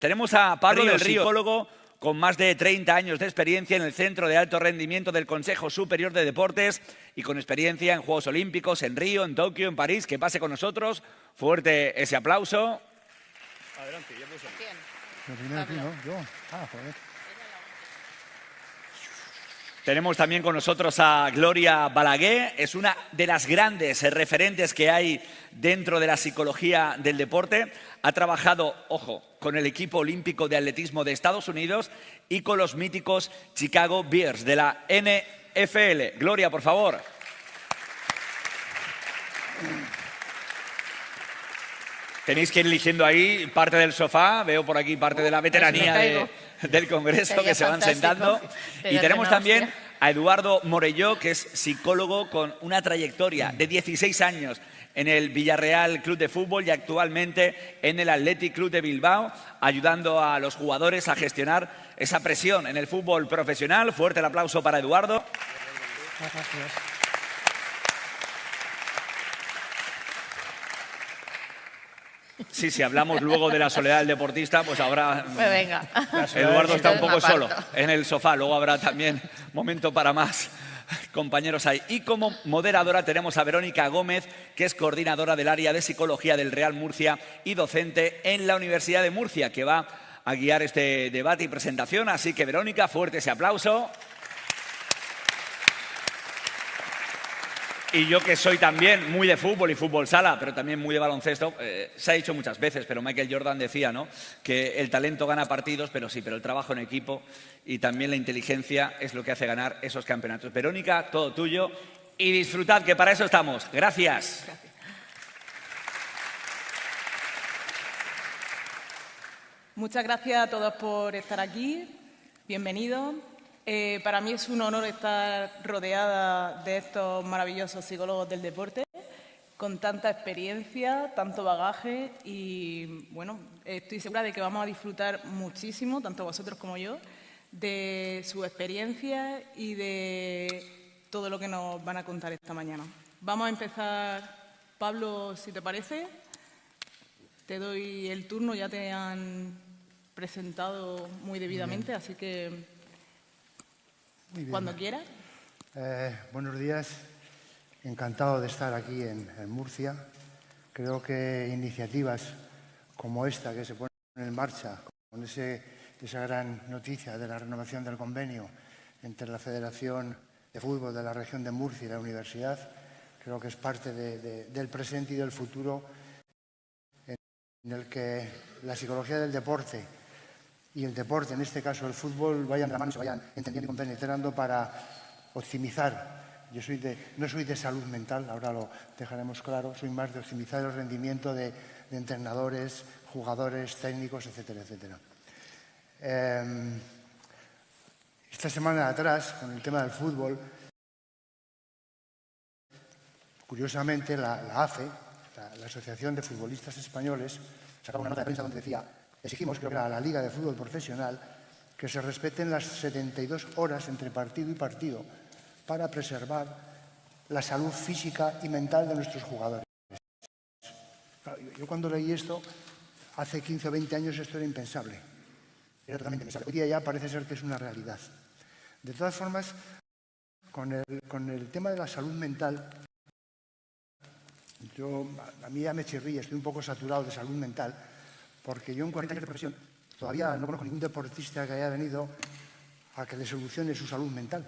Tenemos a Pablo del Río, psicólogo psicólogo con más de 30 años de experiencia en el Centro de Alto Rendimiento del Consejo Superior de Deportes y con experiencia en Juegos Olímpicos, en Río, en Tokio, en París. Que pase con nosotros. Fuerte ese aplauso. Adelante, ya puedo salir. Lo primero aquí, ¿no? Yo. Joder. Tenemos también con nosotros a Gloria Balaguer. Es una de las grandes referentes que hay dentro de la psicología del deporte. Ha trabajado, ojo, con el equipo olímpico de atletismo de Estados Unidos y con los míticos Chicago Bears de la NFL. Gloria, por favor. Tenéis que ir eligiendo ahí parte del sofá. Veo por aquí parte de la veteranía del Congreso que se van sentando. Y tenemos también a Eduardo Morelló, que es psicólogo con una trayectoria de 16 años en el Villarreal Club de Fútbol y actualmente en el Athletic Club de Bilbao, ayudando a los jugadores a gestionar esa presión en el fútbol profesional. Fuerte el aplauso para Eduardo. Gracias. Sí, si hablamos luego de la soledad del deportista, pues habrá... Pues venga. Eduardo está un poco Entonces me solo en el sofá. Luego habrá también momento para más compañeros ahí. Y como moderadora tenemos a Verónica Gómez, que es coordinadora del área de psicología del Real Murcia y docente en la Universidad de Murcia, que va a guiar este debate y presentación. Así que, Verónica, fuerte ese aplauso. Y yo, que soy también muy de fútbol y fútbol sala, pero también muy de baloncesto, se ha dicho muchas veces, pero Michael Jordan decía, ¿no?, que el talento gana partidos, pero sí, pero el trabajo en equipo y también la inteligencia es lo que hace ganar esos campeonatos. Verónica, todo tuyo y disfrutad, que para eso estamos. Gracias. Muchas gracias a todos por estar aquí. Bienvenidos. Para mí es un honor estar rodeada de estos maravillosos psicólogos del deporte, con tanta experiencia, tanto bagaje y, bueno, estoy segura de que vamos a disfrutar muchísimo, tanto vosotros como yo, de su experiencia y de todo lo que nos van a contar esta mañana. Vamos a empezar, Pablo, si te parece. Te doy el turno, ya te han presentado muy debidamente, así que... Cuando quieras. Buenos días. Encantado de estar aquí en Murcia. Creo que iniciativas como esta que se ponen en marcha con esa gran noticia de la renovación del convenio entre la Federación de Fútbol de la región de Murcia y la Universidad, creo que es parte del presente y del futuro en el que la psicología del deporte y el deporte, en este caso el fútbol, vayan de la mano, se vayan entendiendo y compenetrando para optimizar. Yo no soy de salud mental, ahora lo dejaremos claro, soy más de optimizar el rendimiento de entrenadores, jugadores, técnicos, etcétera, etcétera. Esta semana atrás, con el tema del fútbol, curiosamente la AFE, la Asociación de Futbolistas Españoles, sacaba una nota de prensa donde decía: exigimos, creo que era la Liga de Fútbol Profesional, que se respeten las 72 horas entre partido y partido para preservar la salud física y mental de nuestros jugadores. Yo cuando leí esto, hace 15 o 20 años, esto era impensable. Era totalmente impensable. Hoy día ya parece ser que es una realidad. De todas formas, con el tema de la salud mental, a mí ya me chirría, estoy un poco saturado de salud mental, porque yo en 40 años de profesión todavía no conozco ningún deportista que haya venido a que le solucione su salud mental.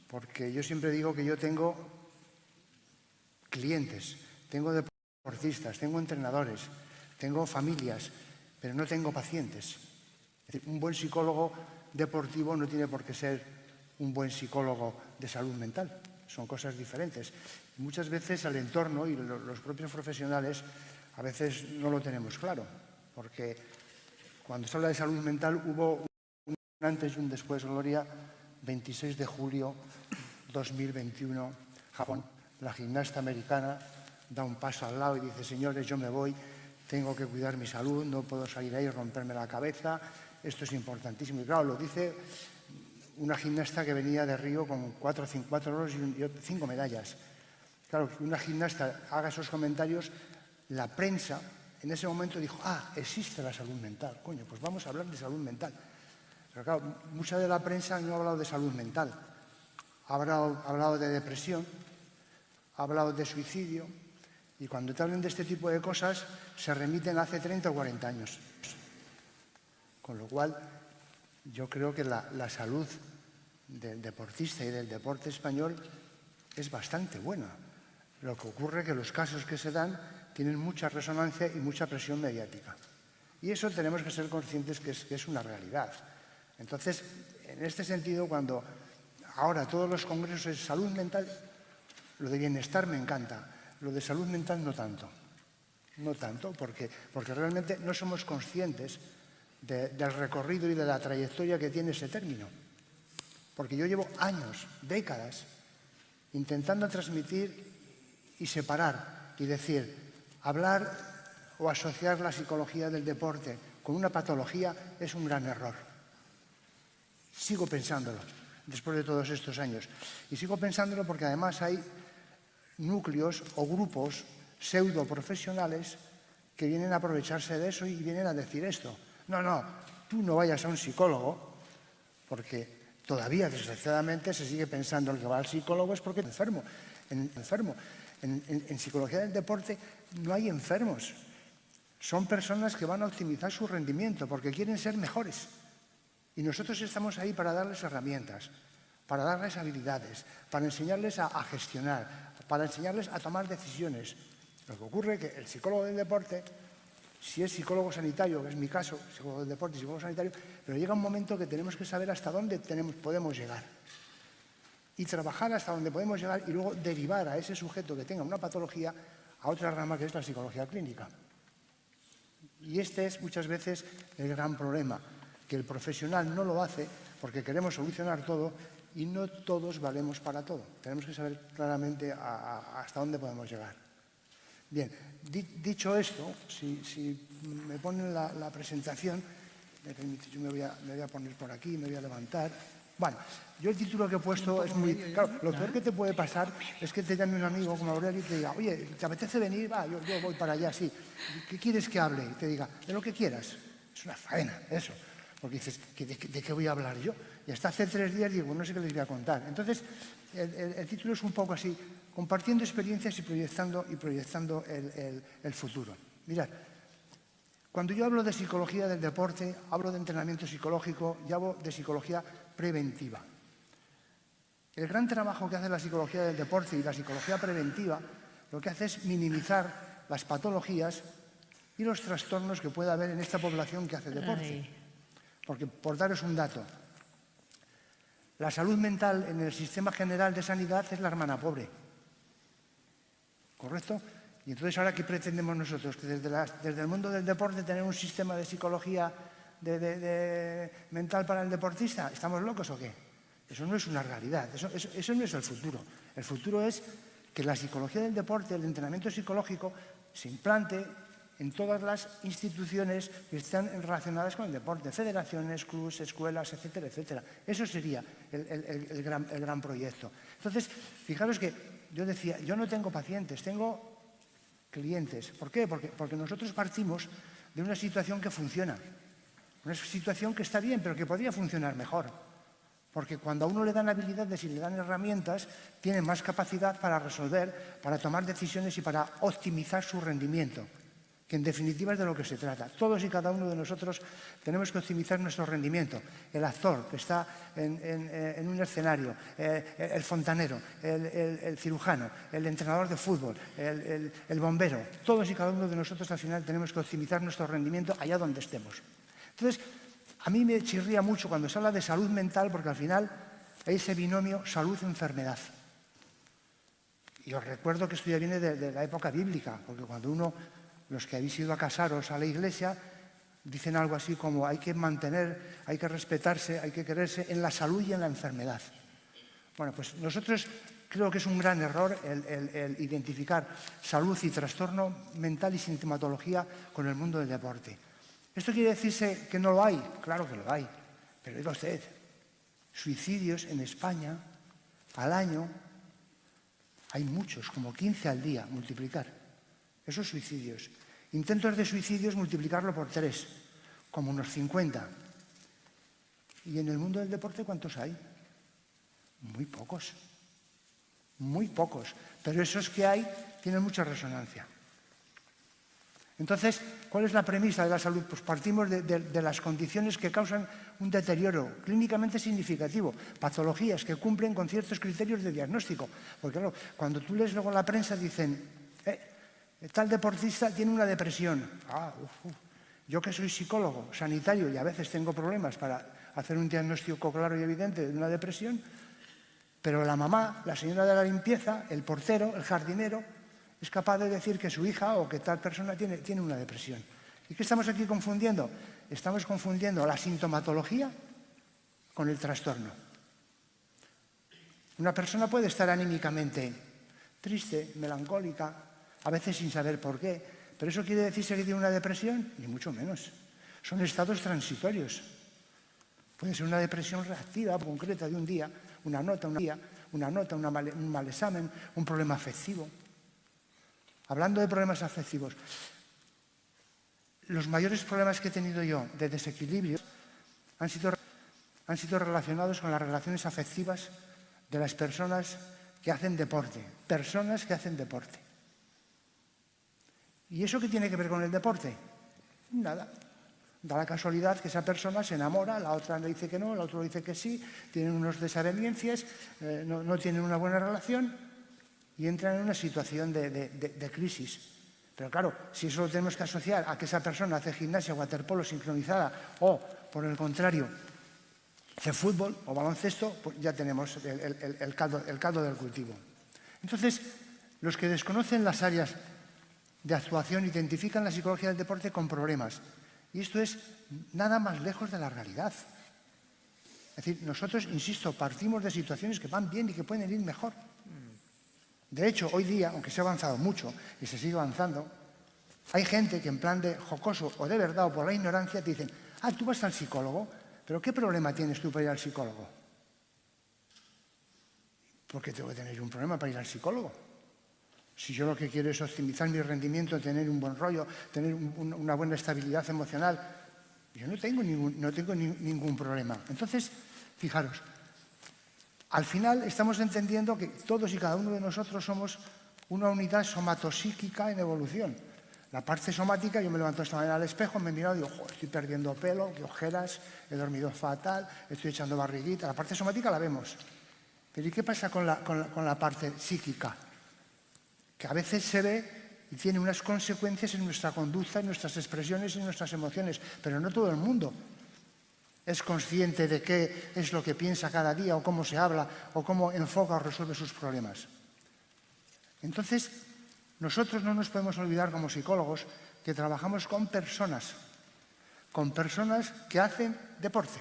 Porque yo siempre digo que yo tengo clientes, tengo deportistas, tengo entrenadores, tengo familias, pero no tengo pacientes. Es decir, un buen psicólogo deportivo no tiene por qué ser un buen psicólogo de salud mental. Son cosas diferentes. Y muchas veces el entorno y los propios profesionales a veces no lo tenemos claro, porque cuando se habla de salud mental hubo un antes y un después, Gloria. 26 de julio 2021, Japón. La gimnasta americana da un paso al lado y dice: señores, yo me voy, tengo que cuidar mi salud, no puedo salir ahí y romperme la cabeza, esto es importantísimo. Y claro, lo dice una gimnasta que venía de Río con 4 oros y 5 medallas. Claro, que una gimnasta haga esos comentarios, la prensa en ese momento dijo, existe la salud mental, coño, pues vamos a hablar de salud mental. Pero claro, mucha de la prensa no ha hablado de salud mental, ha hablado de depresión, ha hablado de suicidio, y cuando te hablan de este tipo de cosas se remiten a hace 30 o 40 años. Con lo cual, yo creo que la salud del deportista y del deporte español es bastante buena. Lo que ocurre es que los casos que se dan tienen mucha resonancia y mucha presión mediática. Y eso tenemos que ser conscientes que es una realidad. Entonces, en este sentido, cuando ahora todos los congresos es salud mental, lo de bienestar me encanta, lo de salud mental no tanto. No tanto, porque realmente no somos conscientes del recorrido y de la trayectoria que tiene ese término. Porque yo llevo años, décadas, intentando transmitir y separar y decir, hablar o asociar la psicología del deporte con una patología es un gran error. Sigo pensándolo, después de todos estos años. Y sigo pensándolo porque además hay núcleos o grupos pseudo-profesionales que vienen a aprovecharse de eso y vienen a decir esto. No, tú no vayas a un psicólogo porque todavía, desgraciadamente, se sigue pensando que el que va al psicólogo es porque es enfermo. En psicología del deporte no hay enfermos. Son personas que van a optimizar su rendimiento porque quieren ser mejores. Y nosotros estamos ahí para darles herramientas, para darles habilidades, para enseñarles a gestionar, para enseñarles a tomar decisiones. Lo que ocurre es que el psicólogo del deporte, si es psicólogo sanitario, que es mi caso, psicólogo del deporte y psicólogo sanitario, pero llega un momento que tenemos que saber hasta dónde podemos llegar. Y trabajar hasta donde podemos llegar y luego derivar a ese sujeto que tenga una patología a otra rama que es la psicología clínica. Y este es muchas veces el gran problema, que el profesional no lo hace porque queremos solucionar todo y no todos valemos para todo. Tenemos que saber claramente hasta dónde podemos llegar. Bien, dicho esto, si me ponen la presentación, yo me voy a poner por aquí, me voy a levantar. Bueno, yo el título que he puesto es muy... Claro, lo peor que te puede pasar es que te llame un amigo como Aurelio y te diga, oye, ¿te apetece venir? Va, yo voy para allá, sí. ¿Qué quieres que hable? Y te diga, de lo que quieras. Es una faena, eso. Porque dices, ¿de qué voy a hablar yo? Y hasta hace 3 días digo, no sé qué les voy a contar. Entonces, el título es un poco así, compartiendo experiencias y proyectando el futuro. Mirad, cuando yo hablo de psicología del deporte, hablo de entrenamiento psicológico y hablo de psicología preventiva. El gran trabajo que hace la psicología del deporte y la psicología preventiva lo que hace es minimizar las patologías y los trastornos que pueda haber en esta población que hace deporte. Porque, por daros un dato, la salud mental en el sistema general de sanidad es la hermana pobre. ¿Correcto? Y entonces, ¿ahora qué pretendemos nosotros? ¿Que desde el mundo del deporte tener un sistema de psicología mental para el deportista? ¿Estamos locos o qué? Eso no es una realidad, eso no es el futuro. El futuro es que la psicología del deporte, el entrenamiento psicológico, se implante en todas las instituciones que están relacionadas con el deporte, federaciones, clubes, escuelas, etcétera, etcétera. Eso sería el gran proyecto. Entonces, fijaros que yo decía, yo no tengo pacientes, tengo clientes. ¿Por qué? Porque nosotros partimos de una situación que funciona, una situación que está bien, pero que podría funcionar mejor. Porque cuando a uno le dan habilidades y le dan herramientas, tiene más capacidad para resolver, para tomar decisiones y para optimizar su rendimiento, que en definitiva es de lo que se trata. Todos y cada uno de nosotros tenemos que optimizar nuestro rendimiento. El actor que está en un escenario, el fontanero, el cirujano, el entrenador de fútbol, el bombero, todos y cada uno de nosotros al final tenemos que optimizar nuestro rendimiento allá donde estemos. Entonces, a mí me chirría mucho cuando se habla de salud mental porque al final hay ese binomio salud-enfermedad. Y os recuerdo que esto ya viene de la época bíblica, porque cuando los que habéis ido a casaros a la iglesia, dicen algo así como hay que mantener, hay que respetarse, hay que quererse en la salud y en la enfermedad. Bueno, pues nosotros creo que es un gran error el identificar salud y trastorno mental y sintomatología con el mundo del deporte. ¿Esto quiere decirse que no lo hay? Claro que lo hay, pero oiga usted, suicidios en España al año hay muchos, como 15 al día, multiplicar esos suicidios. Intentos de suicidios, multiplicarlo por 3, como unos 50. ¿Y en el mundo del deporte cuántos hay? Muy pocos. Muy pocos. Pero esos que hay tienen mucha resonancia. Entonces, ¿cuál es la premisa de la salud? Pues partimos de las condiciones que causan un deterioro clínicamente significativo, patologías que cumplen con ciertos criterios de diagnóstico. Porque claro, cuando tú lees luego en la prensa dicen, tal deportista tiene una depresión. Yo que soy psicólogo, sanitario y a veces tengo problemas para hacer un diagnóstico claro y evidente de una depresión, pero la mamá, la señora de la limpieza, el portero, el jardinero, es capaz de decir que su hija o que tal persona tiene una depresión. ¿Y qué estamos aquí confundiendo? Estamos confundiendo la sintomatología con el trastorno. Una persona puede estar anímicamente triste, melancólica, a veces sin saber por qué, pero ¿eso quiere decirse que tiene una depresión? Ni mucho menos. Son estados transitorios. Puede ser una depresión reactiva, concreta, de un día, una nota, un mal examen, un problema afectivo. Hablando de problemas afectivos, los mayores problemas que he tenido yo de desequilibrio han sido relacionados con las relaciones afectivas de las personas que hacen deporte. Personas que hacen deporte. ¿Y eso qué tiene que ver con el deporte? Nada. Da la casualidad que esa persona se enamora, la otra le dice que no, la otra le dice que sí, tienen unas desavenencias, no tienen una buena relación y entran en una situación de crisis. Pero claro, si eso lo tenemos que asociar a que esa persona hace gimnasia o waterpolo sincronizada o, por el contrario, hace fútbol o baloncesto, pues ya tenemos el caldo del cultivo. Entonces, los que desconocen las áreas de actuación identifican la psicología del deporte con problemas. Y esto es nada más lejos de la realidad. Es decir, nosotros, insisto, partimos de situaciones que van bien y que pueden ir mejor. De hecho, hoy día, aunque se ha avanzado mucho y se sigue avanzando, hay gente que en plan de jocoso o de verdad o por la ignorancia te dicen, tú vas al psicólogo, pero ¿qué problema tienes tú para ir al psicólogo? ¿Por qué tengo que tener un problema para ir al psicólogo? Si yo lo que quiero es optimizar mi rendimiento, tener un buen rollo, tener una buena estabilidad emocional, yo no tengo ningún problema. Entonces, fijaros, al final estamos entendiendo que todos y cada uno de nosotros somos una unidad somatopsíquica en evolución. La parte somática, yo me levanto esta mañana al espejo, me he mirado y digo, joder, estoy perdiendo pelo, qué ojeras, he dormido fatal, estoy echando barriguita. La parte somática la vemos. Pero ¿y qué pasa con la parte psíquica? Que a veces se ve y tiene unas consecuencias en nuestra conducta, en nuestras expresiones y en nuestras emociones, pero no todo el mundo es consciente de qué es lo que piensa cada día o cómo se habla o cómo enfoca o resuelve sus problemas. Entonces, nosotros no nos podemos olvidar como psicólogos que trabajamos con personas que hacen deporte.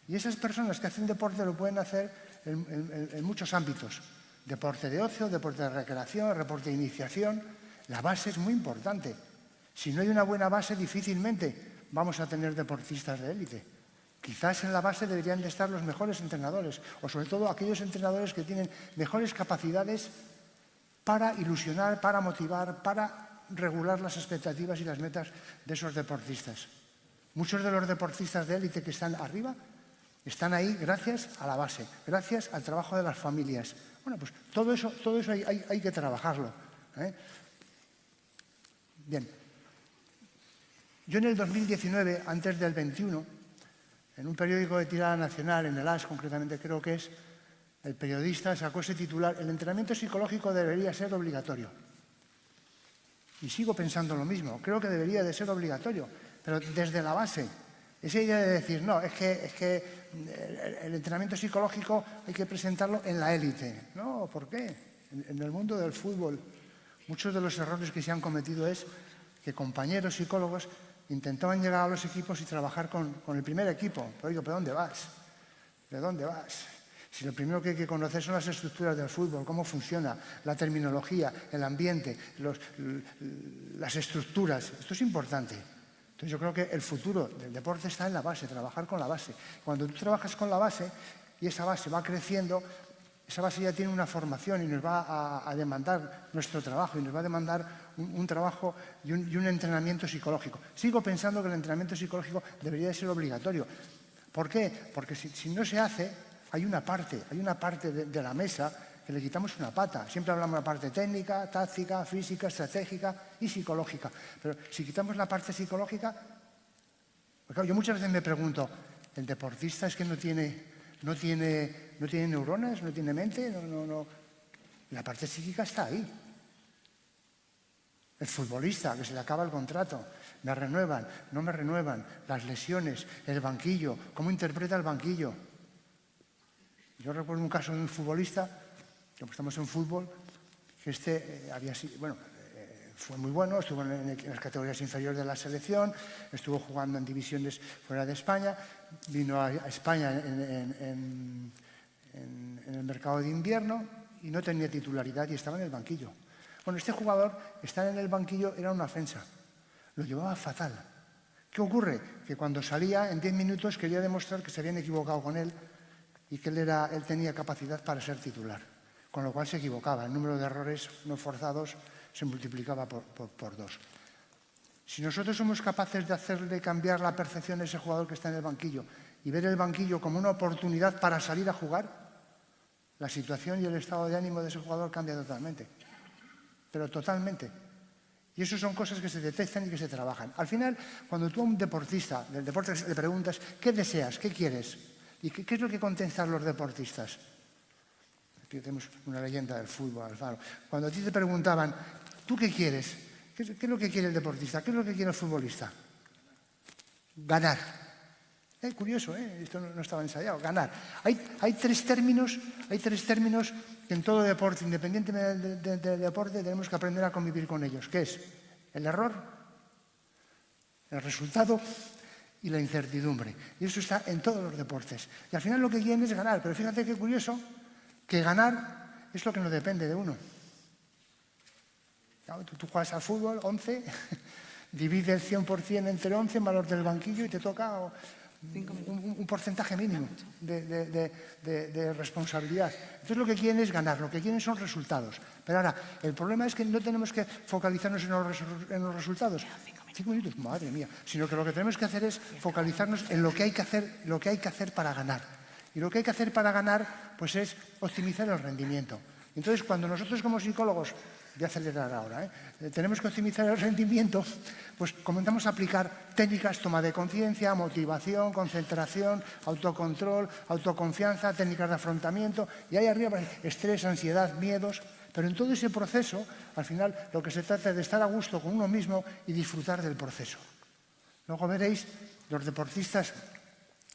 Y esas personas que hacen deporte lo pueden hacer en muchos ámbitos. Deporte de ocio, deporte de recreación, deporte de iniciación. La base es muy importante. Si no hay una buena base, difícilmente vamos a tener deportistas de élite. Quizás en la base deberían de estar los mejores entrenadores, o sobre todo aquellos entrenadores que tienen mejores capacidades para ilusionar, para motivar, para regular las expectativas y las metas de esos deportistas. Muchos de los deportistas de élite que están arriba están ahí gracias a la base, gracias al trabajo de las familias. Bueno, pues todo eso hay que trabajarlo. Bien. Yo en el 2019, antes del 21, en un periódico de tirada nacional, en el AS concretamente creo que es, el periodista sacó ese titular, el entrenamiento psicológico debería ser obligatorio. Y sigo pensando lo mismo, creo que debería de ser obligatorio, pero desde la base. Esa idea de decir, no, es que el entrenamiento psicológico hay que presentarlo en la élite. No, ¿por qué? En el mundo del fútbol, muchos de los errores que se han cometido es que compañeros psicólogos intentaban llegar a los equipos y trabajar con el primer equipo. Pero digo, ¿pero dónde vas? ¿De dónde vas? Si lo primero que hay que conocer son las estructuras del fútbol, cómo funciona, la terminología, el ambiente, las estructuras. Esto es importante. Entonces yo creo que el futuro del deporte está en la base, trabajar con la base. Cuando tú trabajas con la base y esa base va creciendo, esa base ya tiene una formación y nos va a demandar nuestro trabajo y nos va a demandar un trabajo y un entrenamiento psicológico. Sigo pensando que el entrenamiento psicológico debería de ser obligatorio. ¿Por qué? Porque si no se hace, hay una parte de la mesa que le quitamos una pata. Siempre hablamos de la parte técnica, táctica, física, estratégica y psicológica. Pero si quitamos la parte psicológica, pues claro, yo muchas veces me pregunto, ¿el deportista es que no tiene neuronas, no tiene mente? No. La parte psíquica está ahí. El futbolista, que se le acaba el contrato, me renuevan, no me renuevan, las lesiones, el banquillo, cómo interpreta el banquillo. Yo recuerdo un caso de un futbolista, como estamos en fútbol, que había sido, fue muy bueno, estuvo en las categorías inferiores de la selección, estuvo jugando en divisiones fuera de España, vino a España en el mercado de invierno y no tenía titularidad y estaba en el banquillo. Bueno, este jugador, estar en el banquillo era una ofensa, lo llevaba fatal. ¿Qué ocurre? Que cuando salía, en 10 minutos quería demostrar que se habían equivocado con él y que él tenía capacidad para ser titular, con lo cual se equivocaba. El número de errores no forzados se multiplicaba por 2. Si nosotros somos capaces de hacerle cambiar la percepción a ese jugador que está en el banquillo y ver el banquillo como una oportunidad para salir a jugar, la situación y el estado de ánimo de ese jugador cambia totalmente. Pero totalmente. Y eso son cosas que se detectan y que se trabajan. Al final, cuando tú a un deportista del deporte le preguntas ¿qué deseas? ¿Qué quieres? ¿Y qué es lo que contestan los deportistas? Aquí tenemos una leyenda del fútbol, Alfaro. Cuando a ti te preguntaban ¿tú qué quieres? ¿Qué es lo que quiere el deportista? ¿Qué es lo que quiere el futbolista? Ganar. Curioso, esto no estaba ensayado. Ganar. Hay tres términos que en todo deporte, independientemente del deporte, tenemos que aprender a convivir con ellos. ¿Qué es? El error, el resultado y la incertidumbre. Y eso está en todos los deportes. Y al final lo que quieren es ganar. Pero fíjate qué curioso que ganar es lo que no depende de uno. Claro, tú juegas al fútbol, 11, divide el 100% entre 11 en valor del banquillo y te toca un porcentaje mínimo de responsabilidad. Entonces lo que quieren es ganar, lo que quieren son resultados. Pero ahora, el problema es que no tenemos que focalizarnos en los resultados. 5 minutos, madre mía. Sino que lo que tenemos que hacer es focalizarnos en lo que hay que hacer para ganar. Y lo que hay que hacer para ganar, pues es optimizar el rendimiento. Entonces, cuando nosotros como psicólogos, voy a acelerar ahora, tenemos que optimizar el rendimiento, pues comenzamos a aplicar técnicas, toma de conciencia, motivación, concentración, autocontrol, autoconfianza, técnicas de afrontamiento, y ahí arriba estrés, ansiedad, miedos. Pero en todo ese proceso, al final, lo que se trata es de estar a gusto con uno mismo y disfrutar del proceso. Luego veréis los deportistas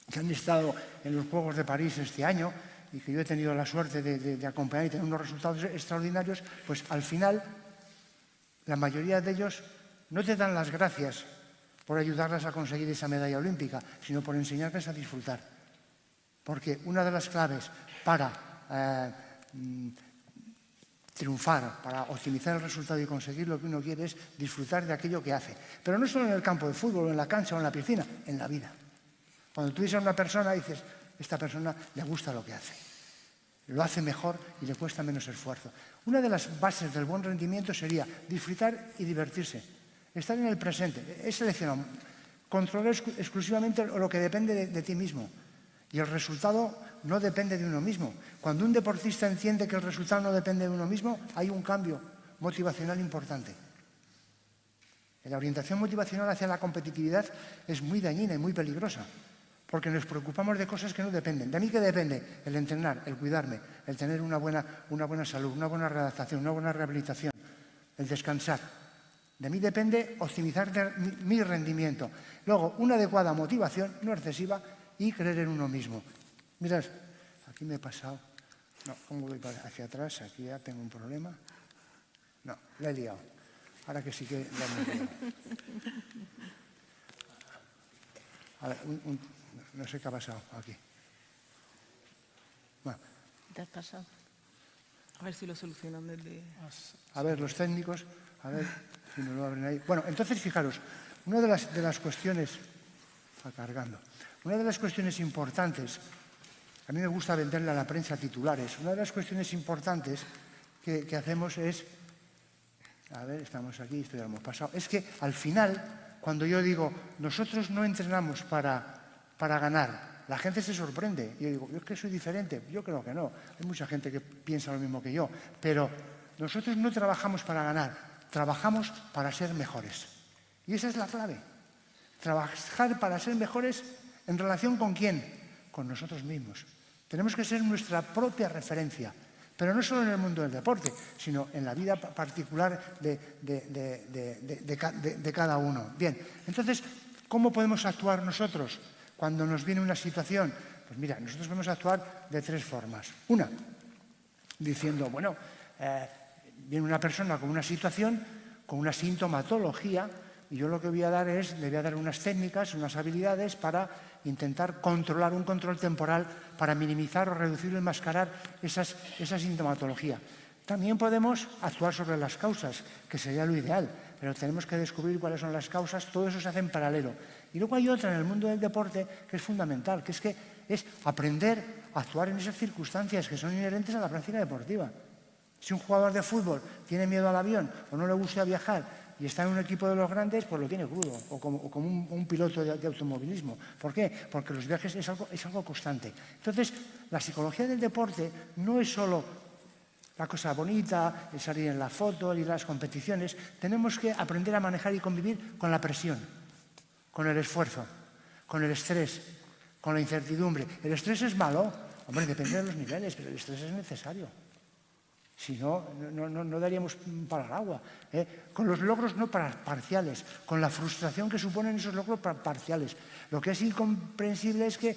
que han estado en los Juegos de París este año y que yo he tenido la suerte de acompañar y tener unos resultados extraordinarios, pues al final la mayoría de ellos no te dan las gracias por ayudarlas a conseguir esa medalla olímpica, sino por enseñarles a disfrutar. Porque una de las claves para triunfar, para optimizar el resultado y conseguir lo que uno quiere es disfrutar de aquello que hace. Pero no solo en el campo de fútbol, o en la cancha o en la piscina, en la vida. Cuando tú dices a una persona, dices, esta persona le gusta lo que hace. Lo hace mejor y le cuesta menos esfuerzo. Una de las bases del buen rendimiento sería disfrutar y divertirse. Estar en el presente. Es seleccionar, controlar exclusivamente lo que depende de ti mismo. Y el resultado no depende de uno mismo. Cuando un deportista entiende que el resultado no depende de uno mismo, hay un cambio motivacional importante. La orientación motivacional hacia la competitividad es muy dañina y muy peligrosa, porque nos preocupamos de cosas que no dependen. ¿De mí qué depende? El entrenar, el cuidarme, el tener una buena salud, una buena readaptación, una buena rehabilitación, el descansar. De mí depende optimizar mi rendimiento. Luego, una adecuada motivación, no excesiva, y creer en uno mismo. Mirad, aquí me he pasado. No, ¿cómo voy hacia atrás? Aquí ya tengo un problema. No, la he liado. Ahora que sí que la he liado. A ver, no sé qué ha pasado aquí. Bueno. ¿Te has pasado? A ver si lo solucionan desde... A ver, los técnicos, a ver si me lo abren ahí. Bueno, entonces, fijaros, una de las cuestiones... Está cargando. Una de las cuestiones importantes A mí me gusta venderle a la prensa titulares. Una de las cuestiones importantes que hacemos es, a ver, estamos aquí, esto ya lo hemos pasado, es que al final, cuando yo digo, nosotros no entrenamos para ganar, la gente se sorprende. Yo digo, yo es que soy diferente. Yo creo que no. Hay mucha gente que piensa lo mismo que yo. Pero nosotros no trabajamos para ganar, trabajamos para ser mejores. Y esa es la clave. Trabajar para ser mejores ¿en relación con quién? Con nosotros mismos. Tenemos que ser nuestra propia referencia. Pero no solo en el mundo del deporte, sino en la vida particular de cada uno. Bien, entonces, ¿cómo podemos actuar nosotros cuando nos viene una situación? Pues mira, nosotros podemos actuar de 3 formas. Una, diciendo, bueno, viene una persona con una situación, con una sintomatología, y yo lo que le voy a dar unas técnicas, unas habilidades para intentar controlar, un control temporal para minimizar o reducir o enmascarar esa sintomatología. También podemos actuar sobre las causas, que sería lo ideal, pero tenemos que descubrir cuáles son las causas, todo eso se hace en paralelo. Y luego hay otra en el mundo del deporte que es fundamental, que es aprender a actuar en esas circunstancias que son inherentes a la práctica deportiva. Si un jugador de fútbol tiene miedo al avión o no le gusta viajar y está en un equipo de los grandes, pues lo tiene crudo, o como un piloto de automovilismo. ¿Por qué? Porque los viajes es algo constante. Entonces, la psicología del deporte no es solo la cosa bonita, el salir en la foto, el ir a las competiciones. Tenemos que aprender a manejar y convivir con la presión, con el esfuerzo, con el estrés, con la incertidumbre. ¿El estrés es malo? Hombre, depende de los niveles, pero el estrés es necesario. Si no, no daríamos para el agua. Con los logros no parciales, con la frustración que suponen esos logros parciales. Lo que es incomprensible es que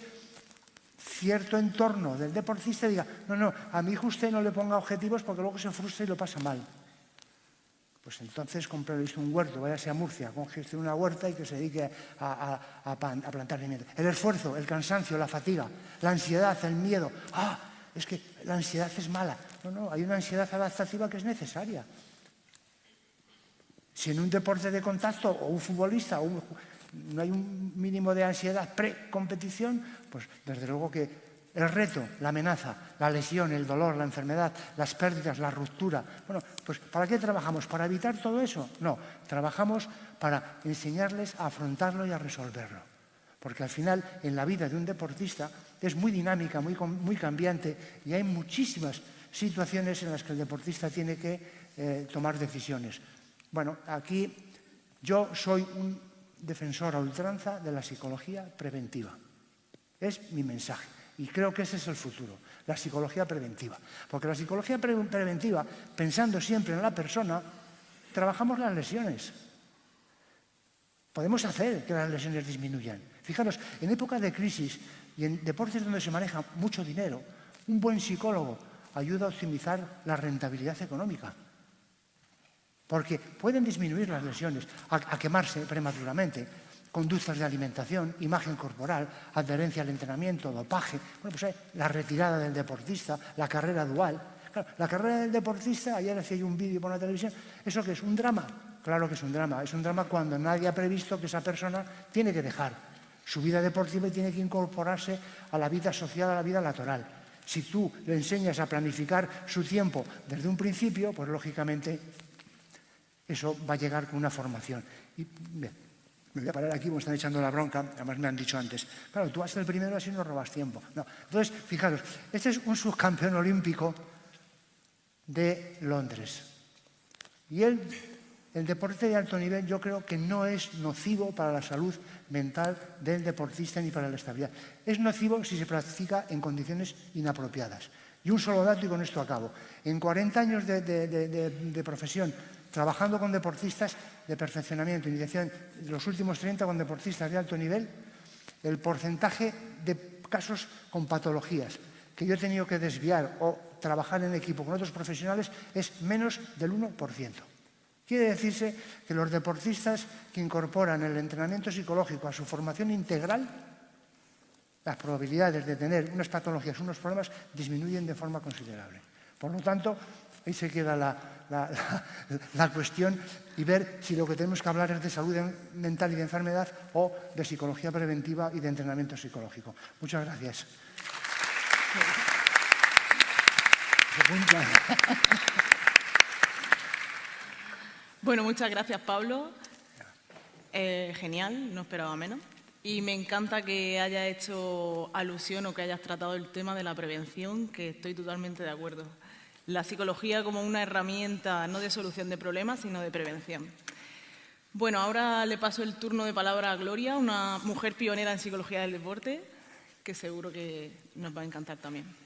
cierto entorno del deportista diga, no, a mi hijo usted no le ponga objetivos porque luego se frustra y lo pasa mal. Pues entonces cómprale un huerto, váyase a Murcia, gestione una huerta y que se dedique a plantar pimiento. El esfuerzo, el cansancio, la fatiga, la ansiedad, el miedo. Es que la ansiedad es mala. No, hay una ansiedad adaptativa que es necesaria. Si en un deporte de contacto o un futbolista no hay un mínimo de ansiedad pre-competición, pues desde luego que el reto, la amenaza, la lesión, el dolor, la enfermedad, las pérdidas, la ruptura. Bueno, pues ¿para qué trabajamos? ¿Para evitar todo eso? No, trabajamos para enseñarles a afrontarlo y a resolverlo. Porque al final, en la vida de un deportista, es muy dinámica, muy cambiante, y hay muchísimas situaciones en las que el deportista tiene que tomar decisiones. Bueno, aquí yo soy un defensor a ultranza de la psicología preventiva. Es mi mensaje. Y creo que ese es el futuro, la psicología preventiva. Porque la psicología preventiva, pensando siempre en la persona, trabajamos las lesiones. Podemos hacer que las lesiones disminuyan. Fijaros, en época de crisis y en deportes donde se maneja mucho dinero, un buen psicólogo ayuda a optimizar la rentabilidad económica. Porque pueden disminuir las lesiones, a quemarse prematuramente, conductas de alimentación, imagen corporal, adherencia al entrenamiento, dopaje, la retirada del deportista, la carrera dual. Claro, la carrera del deportista, ayer hacía yo un vídeo por la televisión, ¿eso qué es? ¿Un drama? Claro que es un drama. Es un drama cuando nadie ha previsto que esa persona tiene que dejar su vida deportiva y tiene que incorporarse a la vida social, a la vida laboral. Si tú le enseñas a planificar su tiempo desde un principio, pues lógicamente eso va a llegar con una formación. Y bien, me voy a parar aquí, me están echando la bronca, además me han dicho antes, claro, tú vas el primero así no robas tiempo. No. Entonces, fijaros, este es un subcampeón olímpico de Londres. Y el deporte de alto nivel yo creo que no es nocivo para la salud mental del deportista ni para la estabilidad. Es nocivo si se practica en condiciones inapropiadas. Y un solo dato y con esto acabo. En 40 años de profesión, trabajando con deportistas de perfeccionamiento, iniciación, los últimos 30 con deportistas de alto nivel, el porcentaje de casos con patologías que yo he tenido que desviar o trabajar en equipo con otros profesionales es menos del 1%. Quiere decirse que los deportistas que incorporan el entrenamiento psicológico a su formación integral, las probabilidades de tener unas patologías, unos problemas, disminuyen de forma considerable. Por lo tanto, ahí se queda la cuestión y ver si lo que tenemos que hablar es de salud mental y de enfermedad o de psicología preventiva y de entrenamiento psicológico. Muchas gracias. Bueno, muchas gracias, Pablo. Genial, no esperaba menos. Y me encanta que hayas hecho alusión o que hayas tratado el tema de la prevención, que estoy totalmente de acuerdo. La psicología como una herramienta no de solución de problemas, sino de prevención. Bueno, ahora le paso el turno de palabra a Gloria, una mujer pionera en psicología del deporte, que seguro que nos va a encantar también.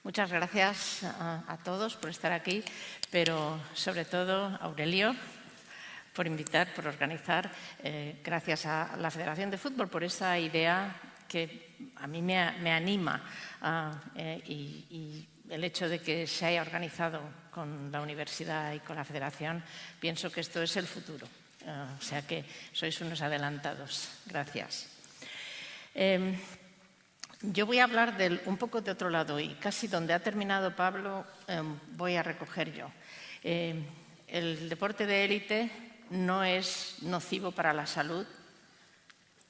Muchas gracias a todos por estar aquí, pero sobre todo a Aurelio por invitar, por organizar. Gracias a la Federación de Fútbol por esa idea que a mí me anima y el hecho de que se haya organizado con la universidad y con la federación, pienso que esto es el futuro. O sea que sois unos adelantados. Gracias. Yo voy a hablar un poco de otro lado y casi donde ha terminado Pablo voy a recoger yo. El deporte de élite no es nocivo para la salud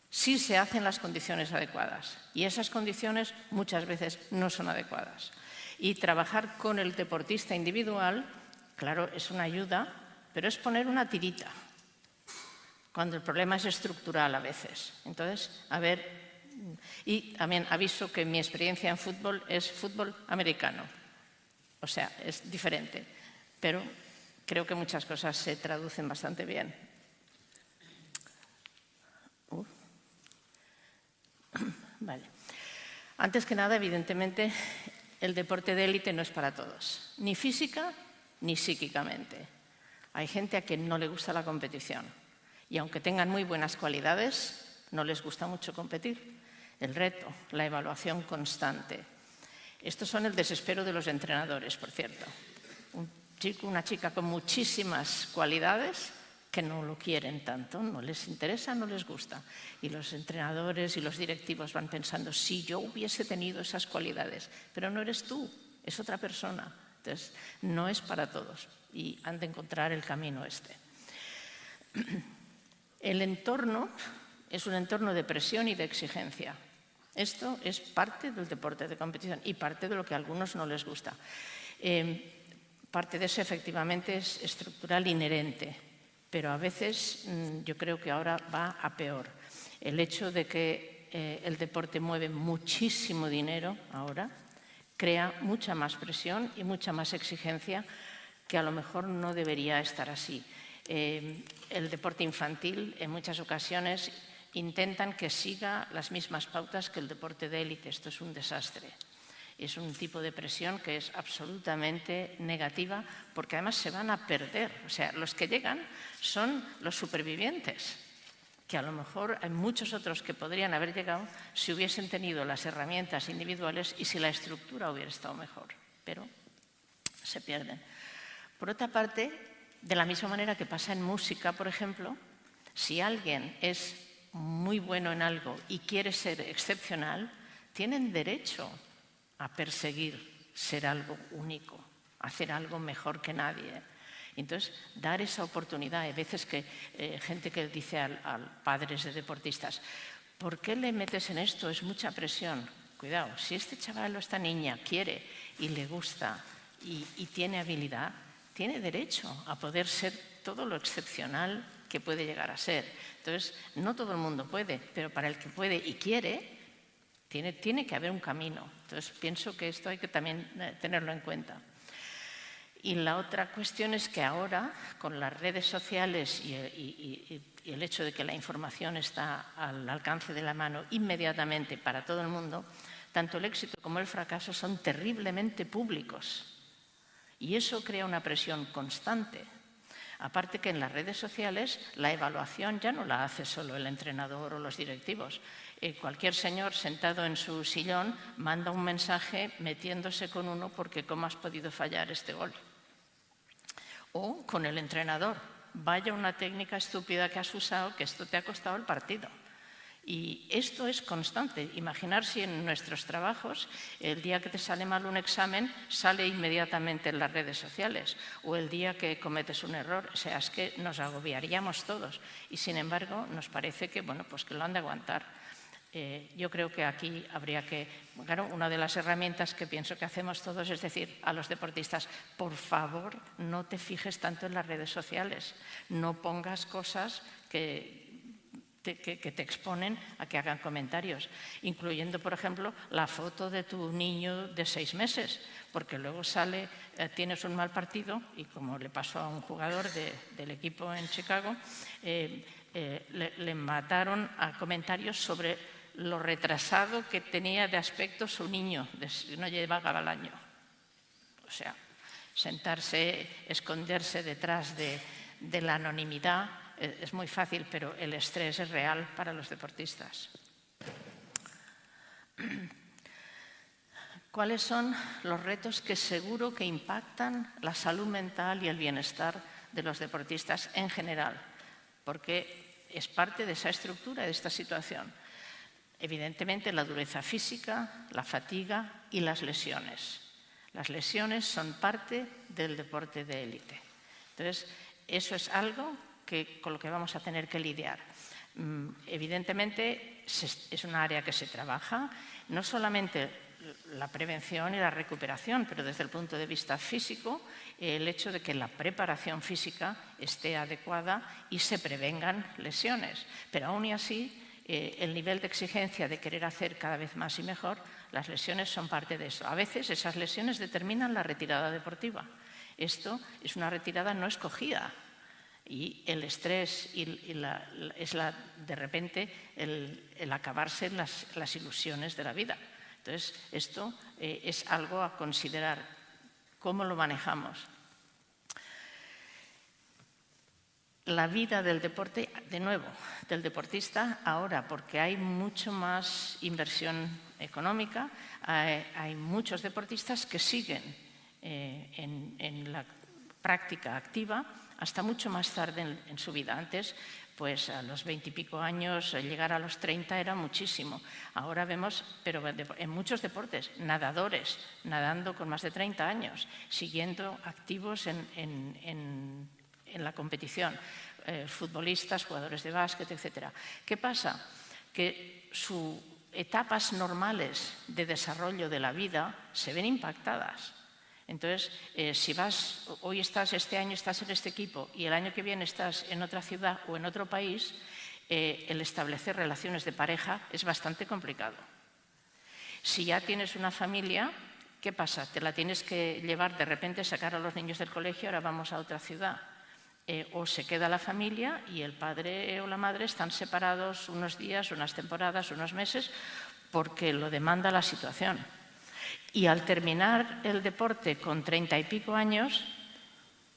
si se hacen las condiciones adecuadas. Y esas condiciones muchas veces no son adecuadas. Y trabajar con el deportista individual, claro, es una ayuda, pero es poner una tirita, cuando el problema es estructural a veces. Entonces, a ver, y también aviso que mi experiencia en fútbol es fútbol americano. O sea, es diferente, pero creo que muchas cosas se traducen bastante bien. Vale. Antes que nada, evidentemente, el deporte de élite no es para todos, ni física ni psíquicamente. Hay gente a quien no le gusta la competición y aunque tengan muy buenas cualidades, no les gusta mucho competir. El reto, la evaluación constante. Estos son el desespero de los entrenadores, por cierto. Un chico, una chica con muchísimas cualidades que no lo quieren tanto, no les interesa, no les gusta. Y los entrenadores y los directivos van pensando, si yo hubiese tenido esas cualidades, pero no eres tú, es otra persona. Entonces, no es para todos y han de encontrar el camino este. El entorno es un entorno de presión y de exigencia. Esto es parte del deporte de competición y parte de lo que a algunos no les gusta. Parte de eso efectivamente es estructural inherente, pero a veces yo creo que ahora va a peor. El hecho de que el deporte mueve muchísimo dinero ahora crea mucha más presión y mucha más exigencia que a lo mejor no debería estar así. El deporte infantil en muchas ocasiones intentan que siga las mismas pautas que el deporte de élite. Esto es un desastre. Es un tipo de presión que es absolutamente negativa porque además se van a perder. O sea, los que llegan son los supervivientes, que a lo mejor hay muchos otros que podrían haber llegado si hubiesen tenido las herramientas individuales y si la estructura hubiera estado mejor. Pero se pierden. Por otra parte, de la misma manera que pasa en música, por ejemplo, si alguien es muy bueno en algo y quiere ser excepcional, tienen derecho a perseguir ser algo único, hacer algo mejor que nadie. Entonces, dar esa oportunidad. Hay veces que gente que dice a padres de deportistas, ¿por qué le metes en esto? Es mucha presión. Cuidado, si este chaval o esta niña quiere y le gusta y tiene habilidad, tiene derecho a poder ser todo lo excepcional que puede llegar a ser. Entonces, no todo el mundo puede, pero para el que puede y quiere, tiene que haber un camino. Entonces, pienso que esto hay que también tenerlo en cuenta. Y la otra cuestión es que ahora, con las redes sociales y el hecho de que la información está al alcance de la mano inmediatamente para todo el mundo, tanto el éxito como el fracaso son terriblemente públicos. Y eso crea una presión constante. Aparte que en las redes sociales la evaluación ya no la hace solo el entrenador o los directivos. Cualquier señor sentado en su sillón manda un mensaje metiéndose con uno porque ¿cómo has podido fallar este gol? O con el entrenador. Vaya una técnica estúpida que has usado que esto te ha costado el partido. Y esto es constante. Imaginar si en nuestros trabajos el día que te sale mal un examen sale inmediatamente en las redes sociales, o el día que cometes un error. O sea, es que nos agobiaríamos todos y sin embargo nos parece que, bueno, pues que lo han de aguantar. Yo creo que aquí habría que, claro, una de las herramientas que pienso que hacemos todos es decir a los deportistas, por favor, no te fijes tanto en las redes sociales, no pongas cosas que te exponen a que hagan comentarios, incluyendo, por ejemplo, la foto de tu niño de 6 meses, porque luego sale, tienes un mal partido, y como le pasó a un jugador del equipo en Chicago, le mataron a comentarios sobre lo retrasado que tenía de aspecto su niño, no llevaba el año. O sea, sentarse, esconderse detrás de la anonimidad es muy fácil, pero el estrés es real para los deportistas. ¿Cuáles son los retos que seguro que impactan la salud mental y el bienestar de los deportistas en general? Porque es parte de esa estructura, de esta situación. Evidentemente, la dureza física, la fatiga y las lesiones. Las lesiones son parte del deporte de élite. Entonces, eso es algo con lo que vamos a tener que lidiar. Evidentemente, es un área que se trabaja, no solamente la prevención y la recuperación, pero desde el punto de vista físico, el hecho de que la preparación física esté adecuada y se prevengan lesiones. Pero aún y así, el nivel de exigencia de querer hacer cada vez más y mejor, las lesiones son parte de eso. A veces esas lesiones determinan la retirada deportiva. Esto es una retirada no escogida. Y el estrés de repente el acabarse las ilusiones de la vida. Entonces, esto es algo a considerar. ¿Cómo lo manejamos? La vida del deporte, de nuevo, del deportista ahora, porque hay mucho más inversión económica, hay muchos deportistas que siguen en la práctica activa hasta mucho más tarde en su vida. Antes, pues a los 20 y pico años, llegar a los 30 era muchísimo. Ahora vemos, pero en muchos deportes, nadadores nadando con más de 30 años, siguiendo activos en la competición, futbolistas, jugadores de básquet, etc. ¿Qué pasa? Que sus etapas normales de desarrollo de la vida se ven impactadas. Entonces, si este año estás en este equipo y el año que viene estás en otra ciudad o en otro país, el establecer relaciones de pareja es bastante complicado. Si ya tienes una familia, ¿qué pasa? Te la tienes que llevar de repente, sacar a los niños del colegio, ahora vamos a otra ciudad. O se queda la familia y el padre o la madre están separados unos días, unas temporadas, unos meses, porque lo demanda la situación. Y al terminar el deporte con 30 y pico años,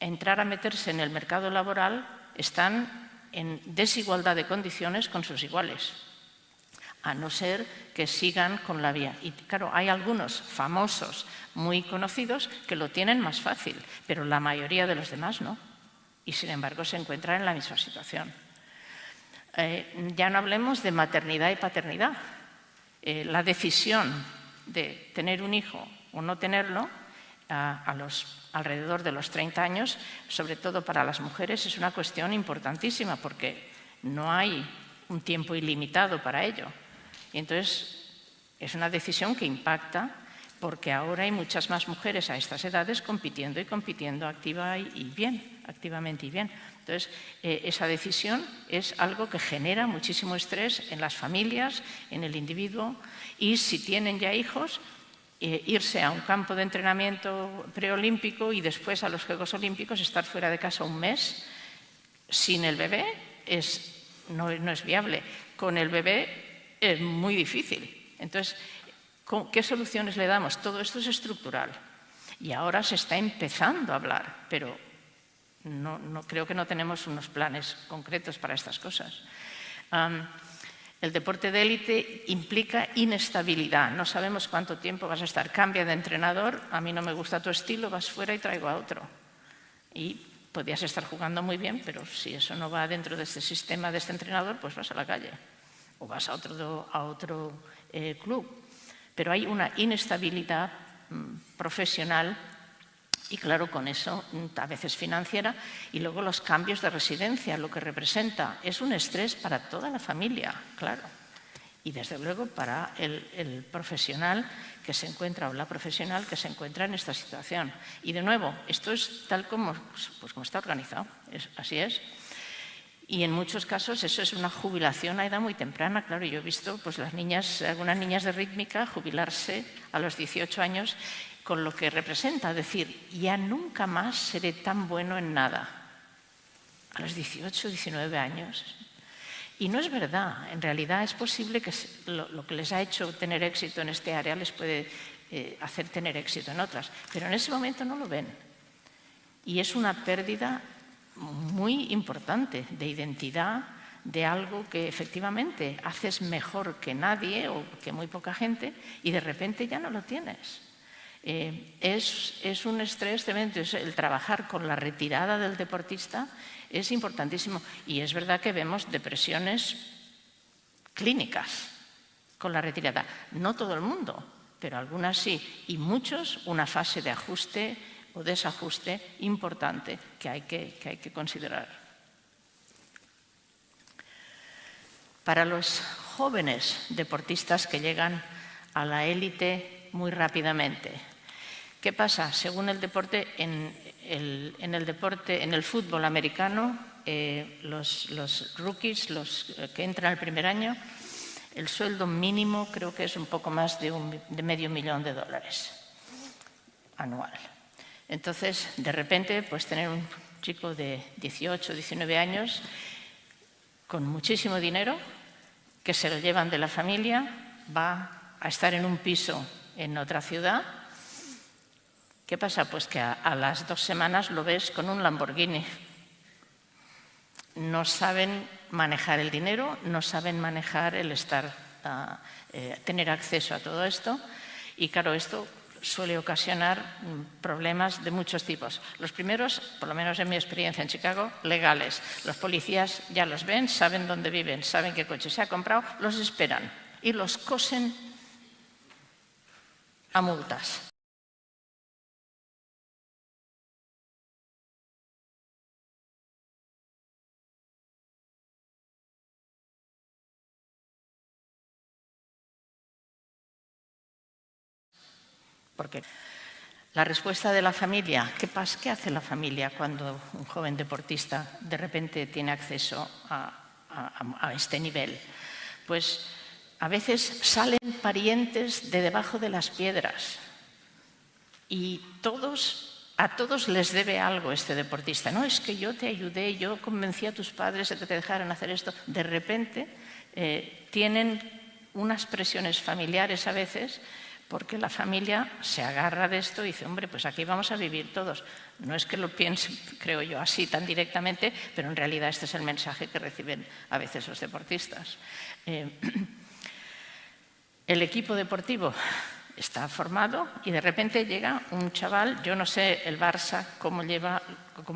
entrar a meterse en el mercado laboral, están en desigualdad de condiciones con sus iguales, a no ser que sigan con la vía. Y claro, hay algunos famosos, muy conocidos, que lo tienen más fácil, pero la mayoría de los demás no. Y sin embargo se encuentran en la misma situación. Ya no hablemos de maternidad y paternidad. La decisión de tener un hijo o no tenerlo alrededor de los 30 años, sobre todo para las mujeres, es una cuestión importantísima porque no hay un tiempo ilimitado para ello. Y entonces es una decisión que impacta porque ahora hay muchas más mujeres a estas edades compitiendo activamente y bien. Entonces, esa decisión es algo que genera muchísimo estrés en las familias, en el individuo, y si tienen ya hijos, irse a un campo de entrenamiento preolímpico y después a los Juegos Olímpicos, estar fuera de casa un mes sin el bebé no es viable. Con el bebé es muy difícil. Entonces, ¿qué soluciones le damos? Todo esto es estructural y ahora se está empezando a hablar, pero no creo que no tenemos unos planes concretos para estas cosas. El deporte de élite implica inestabilidad. No sabemos cuánto tiempo vas a estar. Cambia de entrenador, a mí no me gusta tu estilo, vas fuera y traigo a otro. Y podrías estar jugando muy bien, pero si eso no va dentro de este sistema, de este entrenador, pues vas a la calle. o vas a otro club. Pero hay una inestabilidad profesional y, claro, con eso a veces financiera, y luego los cambios de residencia, lo que representa, es un estrés para toda la familia, claro. Y desde luego para el profesional que se encuentra o la profesional que se encuentra en esta situación. Y de nuevo, esto es tal como está organizado, así es. Y en muchos casos eso es una jubilación a edad muy temprana. Claro, yo he visto pues, algunas niñas de rítmica jubilarse a los 18 años con lo que representa, decir, ya nunca más seré tan bueno en nada. A los 18, 19 años. Y no es verdad, en realidad es posible que lo que les ha hecho tener éxito en este área les puede hacer tener éxito en otras, pero en ese momento no lo ven. Y es una pérdida muy importante de identidad, de algo que efectivamente haces mejor que nadie o que muy poca gente y de repente ya no lo tienes. Es un estrés tremendo. El trabajar con la retirada del deportista es importantísimo. Y es verdad que vemos depresiones clínicas con la retirada. No todo el mundo, pero algunas sí. Y muchos una fase de ajuste o desajuste importante que hay que considerar. Para los jóvenes deportistas que llegan a la élite muy rápidamente, ¿qué pasa? Según el deporte, en el fútbol americano, los rookies, los que entran el primer año, el sueldo mínimo creo que es un poco más de $500,000 anual. Entonces, de repente, pues tener un chico de 18, 19 años con muchísimo dinero, que se lo llevan de la familia, va a estar en un piso en otra ciudad. ¿Qué pasa? Pues que a las 2 semanas lo ves con un Lamborghini. No saben manejar el dinero, no saben manejar el tener acceso a todo esto. Y claro, esto suele ocasionar problemas de muchos tipos. Los primeros, por lo menos en mi experiencia en Chicago, legales. Los policías ya los ven, saben dónde viven, saben qué coche se ha comprado, los esperan y los cosen a multas. Porque la respuesta de la familia, ¿qué hace la familia cuando un joven deportista de repente tiene acceso a este nivel? Pues a veces salen parientes de debajo de las piedras y a todos les debe algo este deportista. No, es que yo te ayudé, yo convencí a tus padres de que te dejaran hacer esto. De repente tienen unas presiones familiares a veces, porque la familia se agarra de esto y dice, hombre, pues aquí vamos a vivir todos. No es que lo piensen, creo yo, así tan directamente, pero en realidad este es el mensaje que reciben a veces los deportistas. El equipo deportivo está formado y de repente llega un chaval, yo no sé el Barça cómo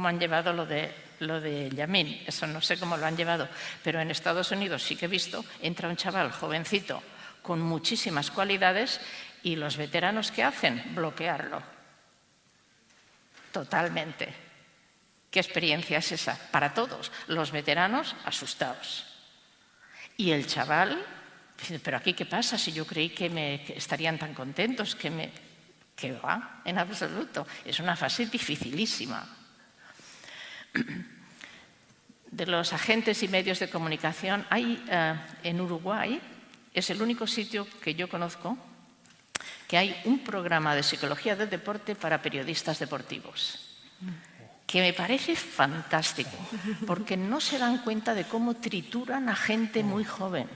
han llevado lo de Yamin, eso no sé cómo lo han llevado, pero en Estados Unidos sí que he visto, entra un chaval jovencito con muchísimas cualidades y los veteranos, ¿qué hacen? Bloquearlo. Totalmente. ¿Qué experiencia es esa? Para todos. Los veteranos, asustados. Y el chaval dice, ¿pero aquí qué pasa? Si yo creí que estarían tan contentos, que va, en absoluto. Es una fase dificilísima. De los agentes y medios de comunicación, hay en Uruguay, es el único sitio que yo conozco que hay un programa de psicología del deporte para periodistas deportivos, que me parece fantástico, porque no se dan cuenta de cómo trituran a gente muy joven,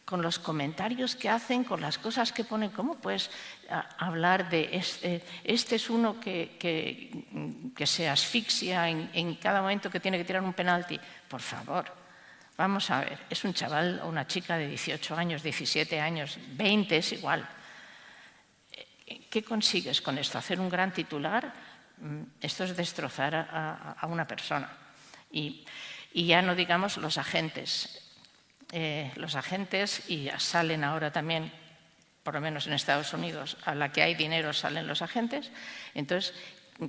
con los comentarios que hacen, con las cosas que ponen. ¿Cómo puedes hablar de este es uno que se asfixia en cada momento que tiene que tirar un penalti? Por favor, vamos a ver, es un chaval o una chica de 18 años, 17 años, 20, es igual. ¿Qué consigues con esto? ¿Hacer un gran titular? Esto es destrozar a una persona. Y ya no digamos los agentes. los agentes, y salen ahora también, por lo menos en Estados Unidos, a la que hay dinero salen los agentes. Entonces,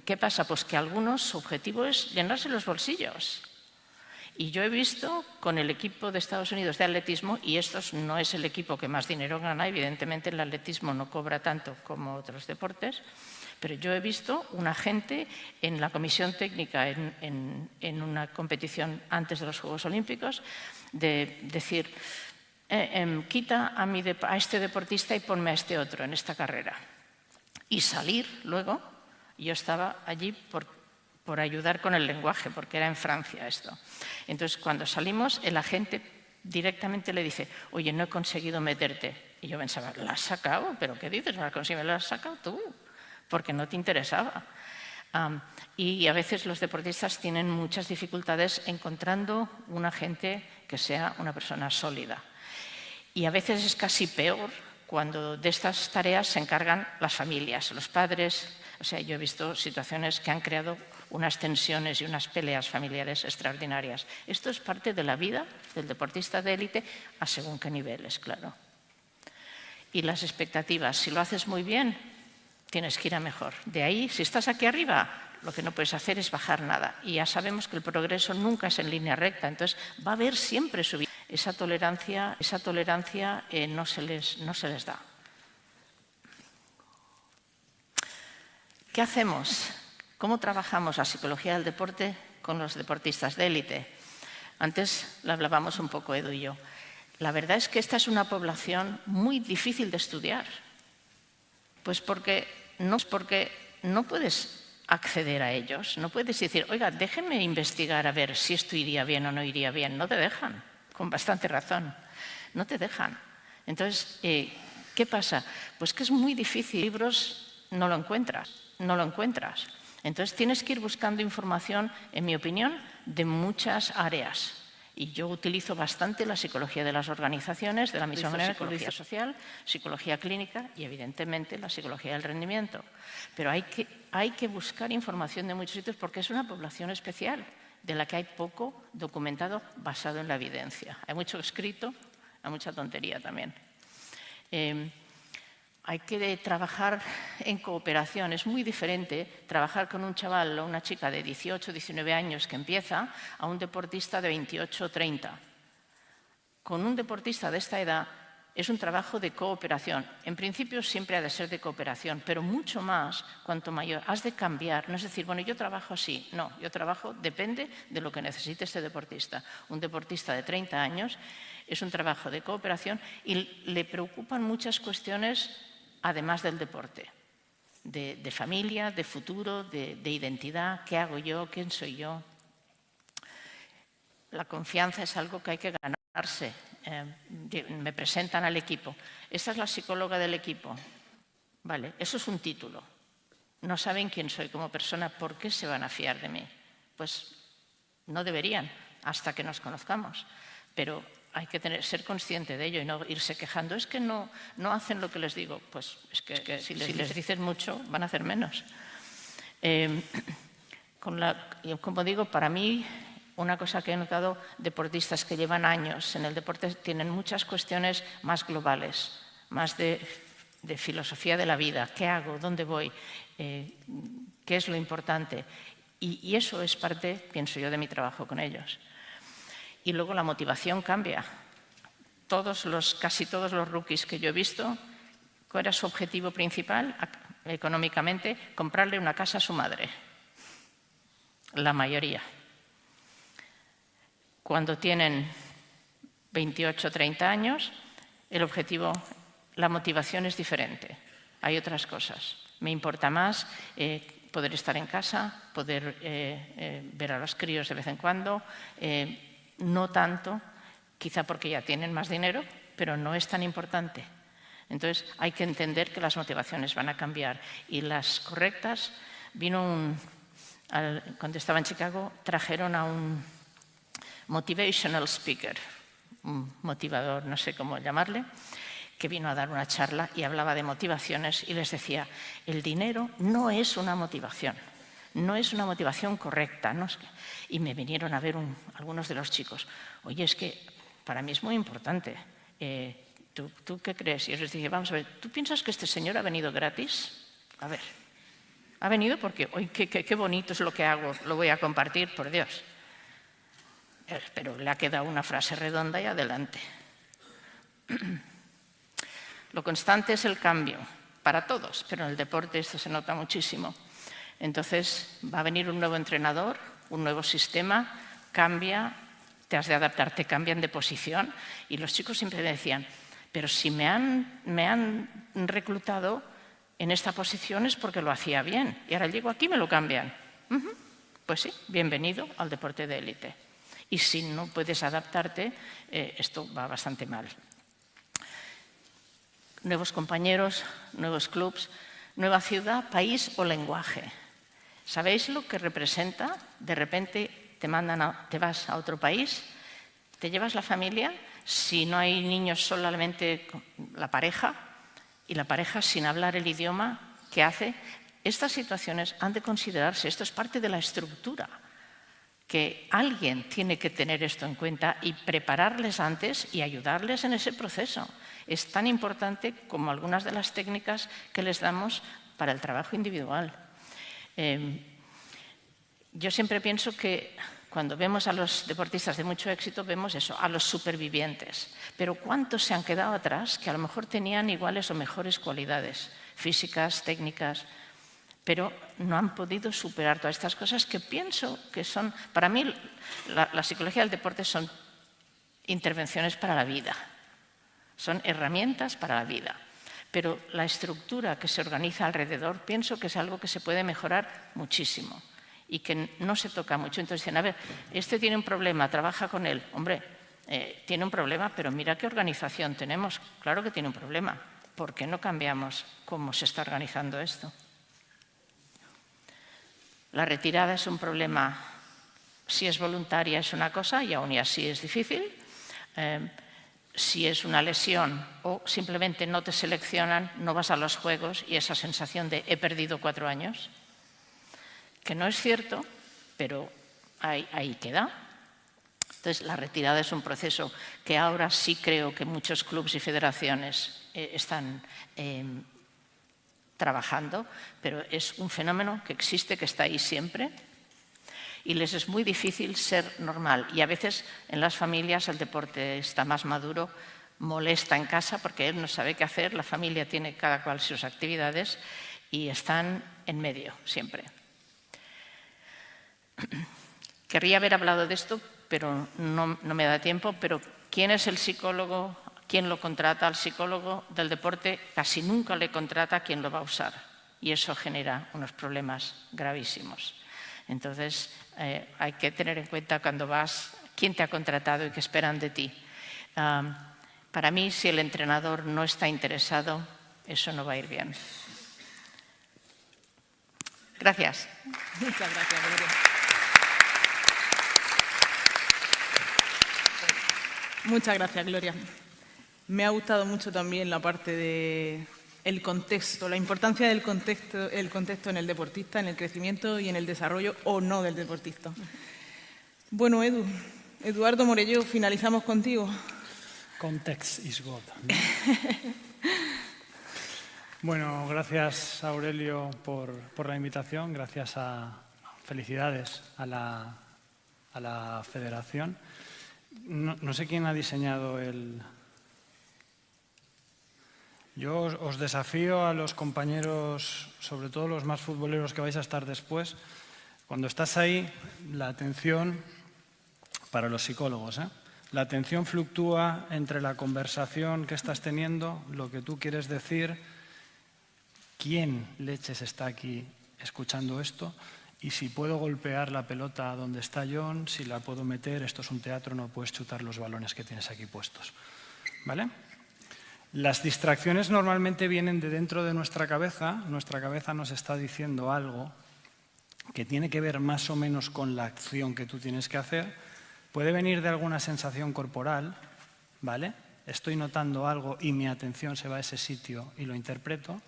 ¿qué pasa? Pues que algunos, su objetivo es llenarse los bolsillos. Y yo he visto con el equipo de Estados Unidos de atletismo, y estos no es el equipo que más dinero gana, evidentemente el atletismo no cobra tanto como otros deportes, pero yo he visto un agente en la comisión técnica en una competición antes de los Juegos Olímpicos de decir, quita a este deportista y ponme a este otro en esta carrera. Y salir luego, yo estaba allí por ayudar con el lenguaje, porque era en Francia esto. Entonces, cuando salimos, el agente directamente le dice, oye, no he conseguido meterte. Y yo pensaba, ¿la has sacado? ¿Pero qué dices? ¿No la has conseguido? ¿La has sacado tú? Porque no te interesaba. Y a veces los deportistas tienen muchas dificultades encontrando un agente que sea una persona sólida. Y a veces es casi peor cuando de estas tareas se encargan las familias, los padres. O sea, yo he visto situaciones que han creado unas tensiones y unas peleas familiares extraordinarias. Esto es parte de la vida del deportista de élite a según qué niveles, claro. Y las expectativas, si lo haces muy bien, tienes que ir a mejor. De ahí, si estás aquí arriba, lo que no puedes hacer es bajar nada. Y ya sabemos que el progreso nunca es en línea recta, entonces va a haber siempre subida. Esa tolerancia no se les da. ¿Qué hacemos? ¿Cómo trabajamos la psicología del deporte con los deportistas de élite? Antes lo hablábamos un poco Edu y yo. La verdad es que esta es una población muy difícil de estudiar. Pues porque no puedes acceder a ellos, no puedes decir, oiga, déjenme investigar a ver si esto iría bien o no iría bien. No te dejan, con bastante razón, no te dejan. Entonces, ¿qué pasa? Pues que es muy difícil, libros no lo encuentras. Entonces tienes que ir buscando información, en mi opinión, de muchas áreas. Y yo utilizo bastante la psicología de las organizaciones, de la misma manera, psicología social, psicología clínica y, evidentemente, la psicología del rendimiento. Pero hay que buscar información de muchos sitios porque es una población especial de la que hay poco documentado basado en la evidencia. Hay mucho escrito, hay mucha tontería también. Hay que trabajar en cooperación. Es muy diferente trabajar con un chaval o una chica de 18 o 19 años que empieza a un deportista de 28 o 30. Con un deportista de esta edad es un trabajo de cooperación. En principio siempre ha de ser de cooperación, pero mucho más cuanto mayor. Has de cambiar. No es decir, bueno, yo trabajo así. No, yo trabajo, depende de lo que necesite este deportista. Un deportista de 30 años es un trabajo de cooperación y le preocupan muchas cuestiones además del deporte, de familia, de futuro, de identidad, qué hago yo, quién soy yo. La confianza es algo que hay que ganarse. Me presentan al equipo. Esta es la psicóloga del equipo. Vale, eso es un título. No saben quién soy como persona, ¿por qué se van a fiar de mí? Pues no deberían, hasta que nos conozcamos. Pero hay que ser consciente de ello y no irse quejando. Es que no hacen lo que les digo. Pues es que si les dices mucho, van a hacer menos. Como digo, para mí, una cosa que he notado, deportistas que llevan años en el deporte tienen muchas cuestiones más globales, más de filosofía de la vida. ¿Qué hago? ¿Dónde voy? ¿Qué es lo importante? Y eso es parte, pienso yo, de mi trabajo con ellos. Y luego la motivación cambia. Casi todos los rookies que yo he visto, ¿cuál era su objetivo principal económicamente? Comprarle una casa a su madre. La mayoría. Cuando tienen 28 o 30 años, el objetivo, la motivación es diferente. Hay otras cosas. Me importa más poder estar en casa, poder ver a los críos de vez en cuando, no tanto, quizá porque ya tienen más dinero, pero no es tan importante. Entonces hay que entender que las motivaciones van a cambiar y las correctas. Cuando estaba en Chicago, trajeron a un motivational speaker, un motivador, no sé cómo llamarle, que vino a dar una charla y hablaba de motivaciones y les decía, el dinero no es una motivación. No es una motivación correcta. ¿No? Y me vinieron a ver algunos de los chicos. Oye, es que para mí es muy importante. ¿Tú qué crees? Y yo les dije, vamos a ver, ¿tú piensas que este señor ha venido gratis? A ver, ha venido porque, hoy qué bonito es lo que hago, lo voy a compartir, por Dios. Pero le ha quedado una frase redonda y adelante. Lo constante es el cambio, para todos, pero en el deporte esto se nota muchísimo. Entonces va a venir un nuevo entrenador, un nuevo sistema, cambia, te has de adaptar, te cambian de posición. Y los chicos siempre me decían, pero si me han reclutado en esta posición es porque lo hacía bien y ahora llego aquí y me lo cambian. Pues sí, bienvenido al deporte de élite. Y si no puedes adaptarte, esto va bastante mal. Nuevos compañeros, nuevos clubs, nueva ciudad, país o lenguaje. ¿Sabéis lo que representa? De repente te vas a otro país, te llevas la familia, si no hay niños solamente la pareja, y la pareja sin hablar el idioma, ¿qué hace? Estas situaciones han de considerarse, esto es parte de la estructura, que alguien tiene que tener esto en cuenta y prepararles antes y ayudarles en ese proceso. Es tan importante como algunas de las técnicas que les damos para el trabajo individual. Yo siempre pienso que cuando vemos a los deportistas de mucho éxito, vemos eso, a los supervivientes. Pero ¿cuántos se han quedado atrás que a lo mejor tenían iguales o mejores cualidades físicas, técnicas, pero no han podido superar todas estas cosas que pienso que son, para mí, la psicología del deporte son intervenciones para la vida, son herramientas para la vida. Pero la estructura que se organiza alrededor pienso que es algo que se puede mejorar muchísimo y que no se toca mucho. Entonces dicen, a ver, este tiene un problema, trabaja con él. Hombre, tiene un problema, pero mira qué organización tenemos. Claro que tiene un problema. ¿Por qué no cambiamos cómo se está organizando esto? La retirada es un problema. Si es voluntaria es una cosa y aún y así es difícil. Si es una lesión o simplemente no te seleccionan, no vas a los juegos y esa sensación de he perdido 4 años, que no es cierto, pero ahí queda. Entonces, la retirada es un proceso que ahora sí creo que muchos clubes y federaciones están trabajando, pero es un fenómeno que existe, que está ahí siempre. Y les es muy difícil ser normal. Y a veces en las familias el deporte está más maduro, molesta en casa porque él no sabe qué hacer, la familia tiene cada cual sus actividades y están en medio siempre. Querría haber hablado de esto, pero no me da tiempo. Pero ¿quién es el psicólogo? ¿Quién lo contrata? Al psicólogo del deporte casi nunca le contrata a quien lo va a usar. Y eso genera unos problemas gravísimos. Entonces, hay que tener en cuenta cuando vas, quién te ha contratado y qué esperan de ti. Para mí, si el entrenador no está interesado, eso no va a ir bien. Gracias. Muchas gracias, Gloria. Muchas gracias, Gloria. Me ha gustado mucho también la parte de el contexto, la importancia del contexto, el contexto en el deportista, en el crecimiento y en el desarrollo o no del deportista. Bueno, Eduardo Morelló, finalizamos contigo. Context is God. Bueno, gracias Aurelio por la invitación, felicidades a la federación. No sé quién ha diseñado el... Yo os desafío a los compañeros, sobre todo los más futboleros que vais a estar después, cuando estás ahí, la atención, para los psicólogos, la atención fluctúa entre la conversación que estás teniendo, lo que tú quieres decir, quién leches está aquí escuchando esto y si puedo golpear la pelota donde está John, si la puedo meter, esto es un teatro, no puedes chutar los balones que tienes aquí puestos, ¿vale? Las distracciones normalmente vienen de dentro de nuestra cabeza nos está diciendo algo que tiene que ver más o menos con la acción que tú tienes que hacer, puede venir de alguna sensación corporal, ¿vale? Estoy notando algo y mi atención se va a ese sitio y lo interpreto,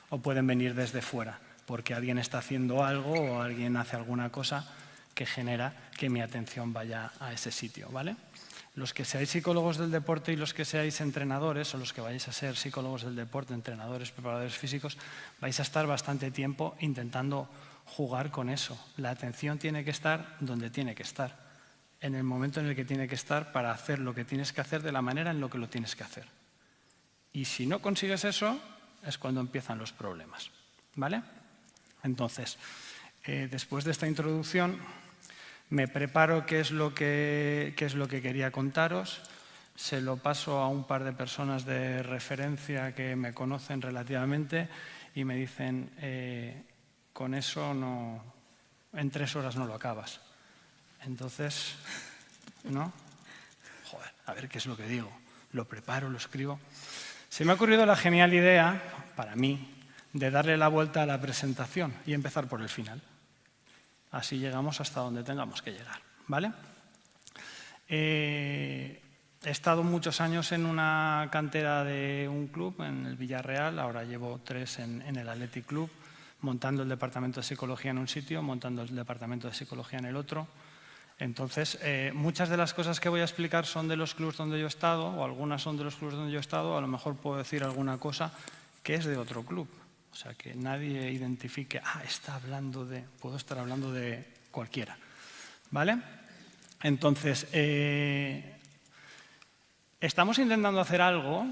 o pueden venir desde fuera, porque alguien está haciendo algo o alguien hace alguna cosa que genera que mi atención vaya a ese sitio, ¿vale? los que seáis psicólogos del deporte y los que seáis entrenadores, o los que vayáis a ser psicólogos del deporte, entrenadores, preparadores físicos, vais a estar bastante tiempo intentando jugar con eso. La atención tiene que estar donde tiene que estar, en el momento en el que tiene que estar para hacer lo que tienes que hacer de la manera en la que lo tienes que hacer. Y si no consigues eso, es cuando empiezan los problemas, ¿vale? Entonces, después de esta introducción, me preparo qué es lo que quería contaros, se lo paso a un par de personas de referencia que me conocen relativamente y me dicen, con eso no, en 3 horas no lo acabas. Entonces, ¿no? Joder, a ver qué es lo que digo. Lo preparo, lo escribo. Se me ha ocurrido la genial idea, para mí, de darle la vuelta a la presentación y empezar por el final. Así llegamos hasta donde tengamos que llegar, ¿vale? He estado muchos años en una cantera de un club, en el Villarreal, ahora llevo 3 en el Athletic Club, montando el departamento de psicología en un sitio, montando el departamento de psicología en el otro. Entonces, muchas de las cosas que voy a explicar son de los clubs donde yo he estado, o algunas son de los clubs donde yo he estado, a lo mejor puedo decir alguna cosa que es de otro club. O sea, que nadie identifique, puedo estar hablando de cualquiera, ¿vale? Entonces, estamos intentando hacer algo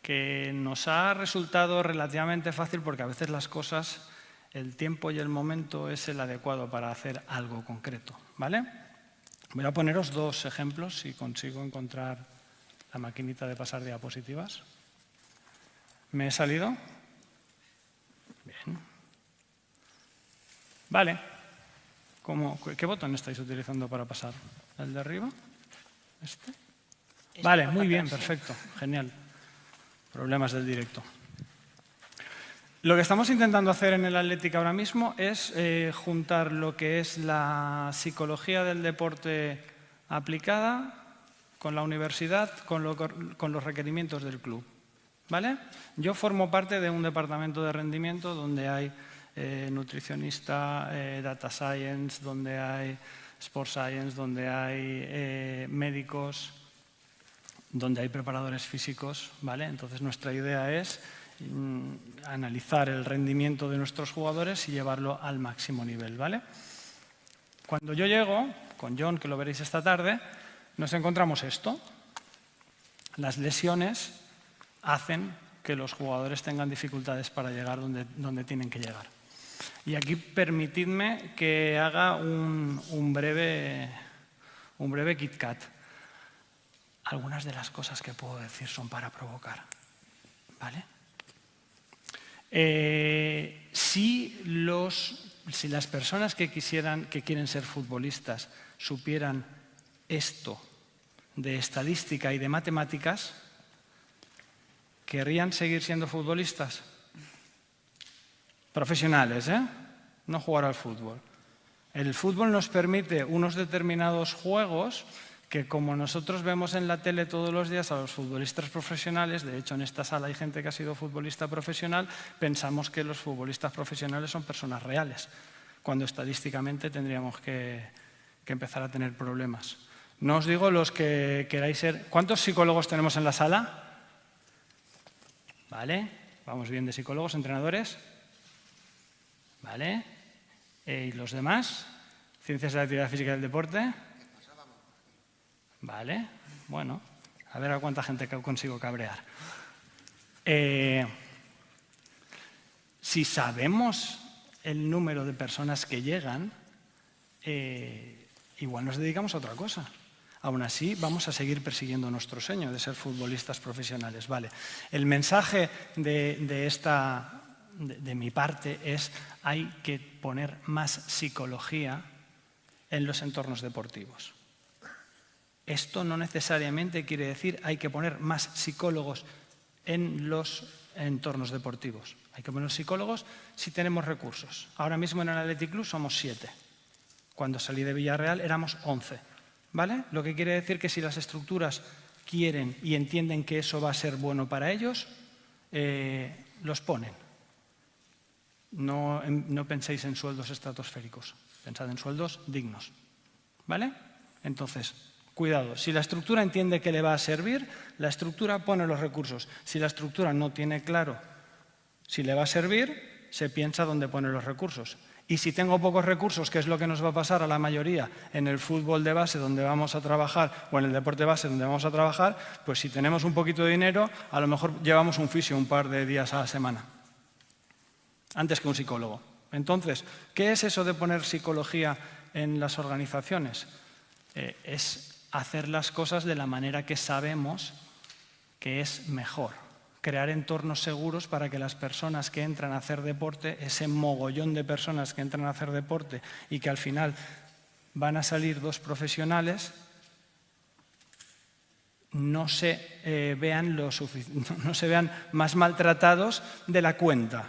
que nos ha resultado relativamente fácil porque a veces las cosas, el tiempo y el momento es el adecuado para hacer algo concreto, ¿vale? Voy a poneros 2 ejemplos, si consigo encontrar la maquinita de pasar diapositivas. ¿Me he salido? Bien. Vale. ¿Qué botón estáis utilizando para pasar? ¿El de arriba? ¿Este? Vale, muy bien, perfecto. Genial. Problemas del directo. Lo que estamos intentando hacer en el Athletic ahora mismo es juntar lo que es la psicología del deporte aplicada con la universidad, con los requerimientos del club. ¿Vale? Yo formo parte de un departamento de rendimiento donde hay nutricionista, data science, donde hay sport science, donde hay médicos, donde hay preparadores físicos, ¿vale? Entonces nuestra idea es analizar el rendimiento de nuestros jugadores y llevarlo al máximo nivel, ¿vale? Cuando yo llego, con John, que lo veréis esta tarde, nos encontramos esto. Las lesiones hacen que los jugadores tengan dificultades para llegar donde tienen que llegar. Y aquí permitidme que haga un breve KitKat. Algunas de las cosas que puedo decir son para provocar, ¿vale? Si las personas que quieren ser futbolistas supieran esto de estadística y de matemáticas, ¿querrían seguir siendo futbolistas? Profesionales, ¿eh? No jugar al fútbol. El fútbol nos permite unos determinados juegos que, como nosotros vemos en la tele todos los días a los futbolistas profesionales, de hecho en esta sala hay gente que ha sido futbolista profesional, pensamos que los futbolistas profesionales son personas reales, cuando estadísticamente tendríamos que empezar a tener problemas. No os digo los que queráis ser... ¿Cuántos psicólogos tenemos en la sala? ¿Vale? Vamos bien de psicólogos, entrenadores. ¿Vale? ¿Y los demás? ¿Ciencias de la actividad física y del deporte? Vale. Bueno, a ver a cuánta gente consigo cabrear. Si sabemos el número de personas que llegan, igual nos dedicamos a otra cosa. Aún así, vamos a seguir persiguiendo nuestro sueño de ser futbolistas profesionales. Vale. El mensaje de mi parte es: hay que poner más psicología en los entornos deportivos. Esto no necesariamente quiere decir hay que poner más psicólogos en los entornos deportivos. Hay que poner psicólogos si tenemos recursos. Ahora mismo en el Athletic Club somos 7. Cuando salí de Villarreal éramos 11. ¿Vale? Lo que quiere decir que si las estructuras quieren y entienden que eso va a ser bueno para ellos, los ponen. No penséis en sueldos estratosféricos, pensad en sueldos dignos. ¿Vale? Entonces, Cuidado, si la estructura entiende que le va a servir, la estructura pone los recursos. Si la estructura no tiene claro si le va a servir, se piensa dónde pone los recursos. Y si tengo pocos recursos, que es lo que nos va a pasar a la mayoría en el fútbol de base donde vamos a trabajar o en el deporte base donde vamos a trabajar, pues si tenemos un poquito de dinero, a lo mejor llevamos un fisio un par de días a la semana, antes que un psicólogo. Entonces, ¿qué es eso de poner psicología en las organizaciones? Es hacer las cosas de la manera que sabemos que es mejor. Crear entornos seguros para que las personas que entran a hacer deporte, ese mogollón de personas que entran a hacer deporte y que al final van a salir 2 profesionales, no se vean más maltratados de la cuenta,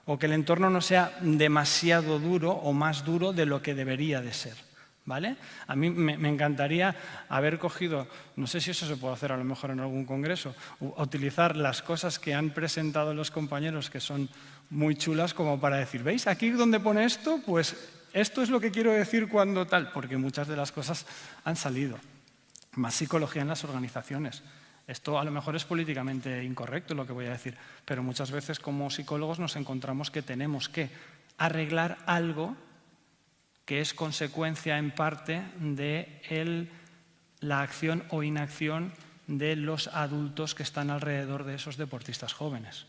o que el entorno no sea demasiado duro o más duro de lo que debería de ser. ¿Vale? A mí me encantaría haber cogido, no sé si eso se puede hacer a lo mejor en algún congreso, utilizar las cosas que han presentado los compañeros que son muy chulas como para decir, ¿veis? Aquí donde pone esto, pues esto es lo que quiero decir cuando tal, porque muchas de las cosas han salido. Más psicología en las organizaciones. Esto a lo mejor es políticamente incorrecto lo que voy a decir, pero muchas veces como psicólogos nos encontramos que tenemos que arreglar algo que es consecuencia en parte de la acción o inacción de los adultos que están alrededor de esos deportistas jóvenes.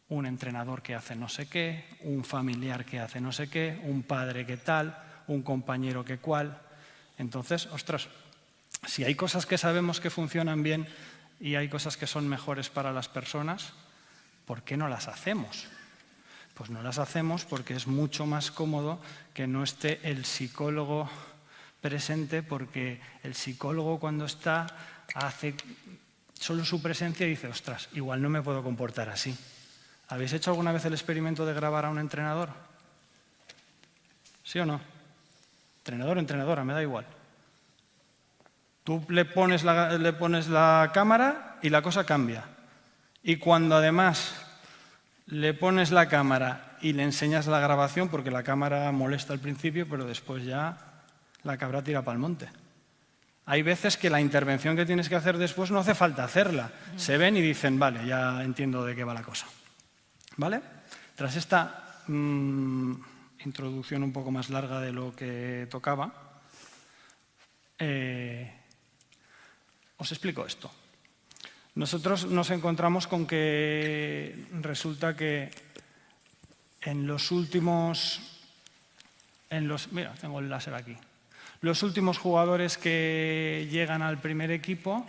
Un entrenador que hace no sé qué, un familiar que hace no sé qué, un padre que tal, un compañero que cual. Entonces, ostras, si hay cosas que sabemos que funcionan bien y hay cosas que son mejores para las personas, ¿por qué no las hacemos? Pues no las hacemos porque es mucho más cómodo que no esté el psicólogo presente, porque el psicólogo cuando está hace solo su presencia y dice, ostras, igual no me puedo comportar así. ¿Habéis hecho alguna vez el experimento de grabar a un entrenador? ¿Sí o no? Entrenador o entrenadora, me da igual. Tú le pones la cámara y la cosa cambia. Y cuando además le pones la cámara y le enseñas la grabación, porque la cámara molesta al principio, pero después ya la cabra tira para el monte. Hay veces que la intervención que tienes que hacer después no hace falta hacerla. Se ven y dicen, vale, ya entiendo de qué va la cosa. ¿Vale? Tras esta introducción un poco más larga de lo que tocaba, os explico esto. Nosotros nos encontramos con que resulta que en los últimos... Mira, tengo el láser aquí. Los últimos jugadores que llegan al primer equipo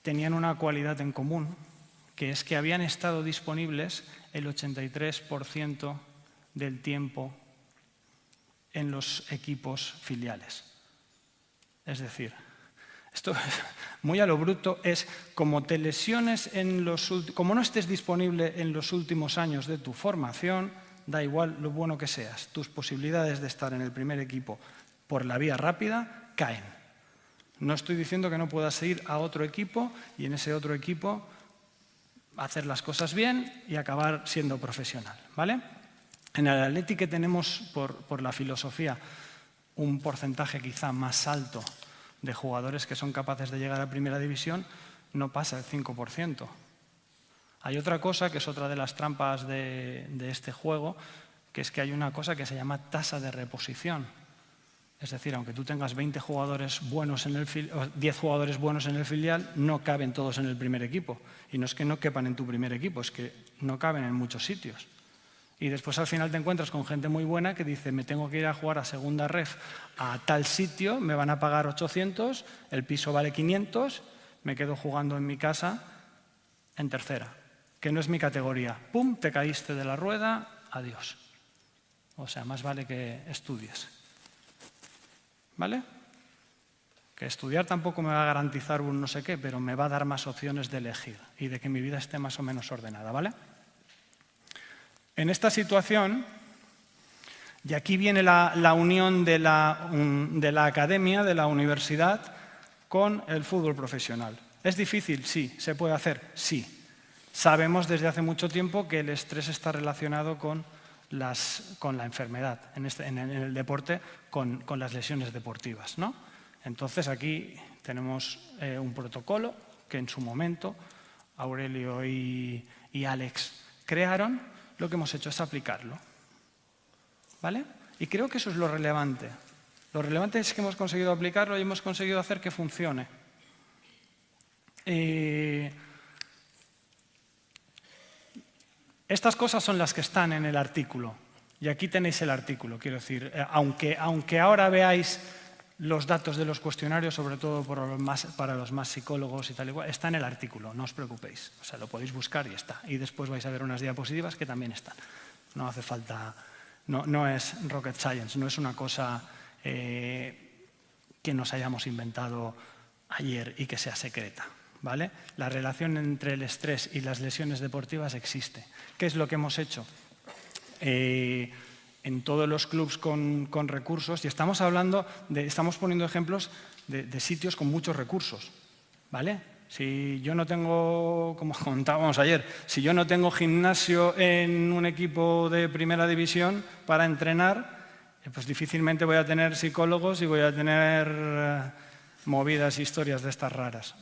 tenían una cualidad en común, que es que habían estado disponibles el 83% del tiempo en los equipos filiales. Es decir, esto muy a lo bruto es como te lesiones como no estés disponible en los últimos años de tu formación, da igual lo bueno que seas, tus posibilidades de estar en el primer equipo por la vía rápida caen. No estoy diciendo que no puedas ir a otro equipo y en ese otro equipo hacer las cosas bien y acabar siendo profesional, ¿vale? En el Athletic que tenemos por la filosofía un porcentaje quizá más alto de jugadores que son capaces de llegar a primera división, no pasa el 5%. Hay otra cosa que es otra de las trampas de este juego, que es que hay una cosa que se llama tasa de reposición. Es decir, aunque tú tengas 20 jugadores buenos en 10 jugadores buenos en el filial, no caben todos en el primer equipo. Y no es que no quepan en tu primer equipo, es que no caben en muchos sitios. Y después al final te encuentras con gente muy buena que dice, me tengo que ir a jugar a segunda ref a tal sitio, me van a pagar 800, el piso vale 500, me quedo jugando en mi casa en tercera, que no es mi categoría. ¡Pum! Te caíste de la rueda, adiós. O sea, más vale que estudies. ¿Vale? Que estudiar tampoco me va a garantizar un no sé qué, pero me va a dar más opciones de elegir y de que mi vida esté más o menos ordenada, ¿vale? En esta situación, y aquí viene la unión de la academia, de la universidad, con el fútbol profesional. ¿Es difícil? Sí. ¿Se puede hacer? Sí. Sabemos desde hace mucho tiempo que el estrés está relacionado con la enfermedad, en el deporte, con las lesiones deportivas, ¿no? Entonces aquí tenemos un protocolo que en su momento Aurelio y Alex crearon. Lo que hemos hecho es aplicarlo, ¿vale? Y creo que eso es lo relevante. Lo relevante es que hemos conseguido aplicarlo y hemos conseguido hacer que funcione. Estas cosas son las que están en el artículo. Y aquí tenéis el artículo, quiero decir, aunque ahora veáis los datos de los cuestionarios, sobre todo para los más psicólogos y tal igual, está en el artículo, no os preocupéis. O sea, lo podéis buscar y está. Y después vais a ver unas diapositivas que también están. No hace falta, no es rocket science, no es una cosa que nos hayamos inventado ayer y que sea secreta, ¿vale? La relación entre el estrés y las lesiones deportivas existe. ¿Qué es lo que hemos hecho? En todos los clubs con recursos, y estamos poniendo ejemplos de sitios con muchos recursos, ¿vale? Si yo no tengo, como contábamos ayer, si yo no tengo gimnasio en un equipo de primera división para entrenar, pues difícilmente voy a tener psicólogos y voy a tener movidas, historias de estas raras.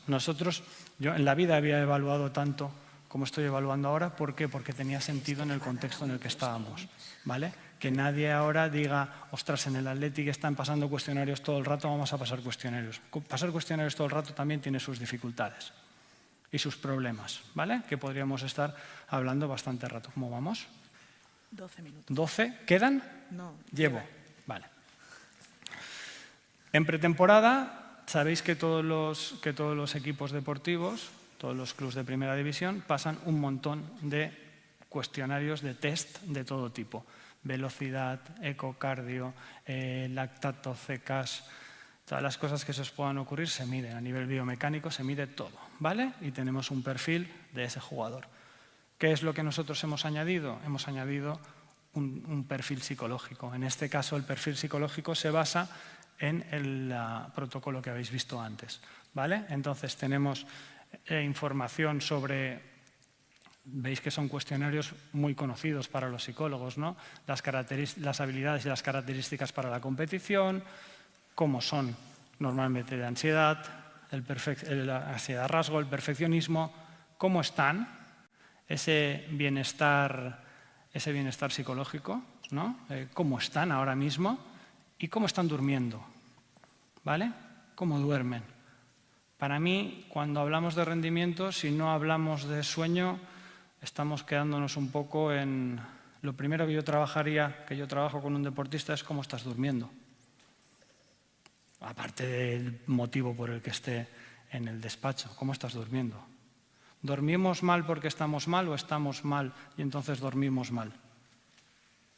Yo en la vida había evaluado tanto como estoy evaluando ahora. ¿Por qué? Porque tenía sentido en el contexto en el que estábamos, ¿vale? Que nadie ahora diga, ostras, en el Athletic están pasando cuestionarios todo el rato, vamos a pasar cuestionarios. Pasar cuestionarios todo el rato también tiene sus dificultades y sus problemas, ¿vale? Que podríamos estar hablando bastante rato. ¿Cómo vamos? 12 minutos. 12. ¿Quedan? No. Llevo. Vale. En pretemporada, sabéis que todos los equipos deportivos, todos los clubs de primera división, pasan un montón de cuestionarios de test de todo tipo. Velocidad, ecocardio, lactato, CKAS, todas las cosas que se os puedan ocurrir se miden. A nivel biomecánico se mide todo, ¿vale? Y tenemos un perfil de ese jugador. ¿Qué es lo que nosotros hemos añadido? Hemos añadido un perfil psicológico. En este caso, el perfil psicológico se basa en el protocolo que habéis visto antes, ¿vale? Entonces, tenemos información sobre... Veis que son cuestionarios muy conocidos para los psicólogos, ¿no? Las habilidades y las características para la competición, cómo son normalmente de ansiedad, la ansiedad rasgo, el perfeccionismo, cómo están, ese bienestar psicológico, ¿no? Cómo están ahora mismo y cómo están durmiendo, ¿vale? Cómo duermen. Para mí, cuando hablamos de rendimiento, si no hablamos de sueño, estamos quedándonos un poco en... Lo primero que yo trabajo con un deportista es cómo estás durmiendo. Aparte del motivo por el que esté en el despacho, ¿cómo estás durmiendo? ¿Dormimos mal porque estamos mal o estamos mal y entonces dormimos mal?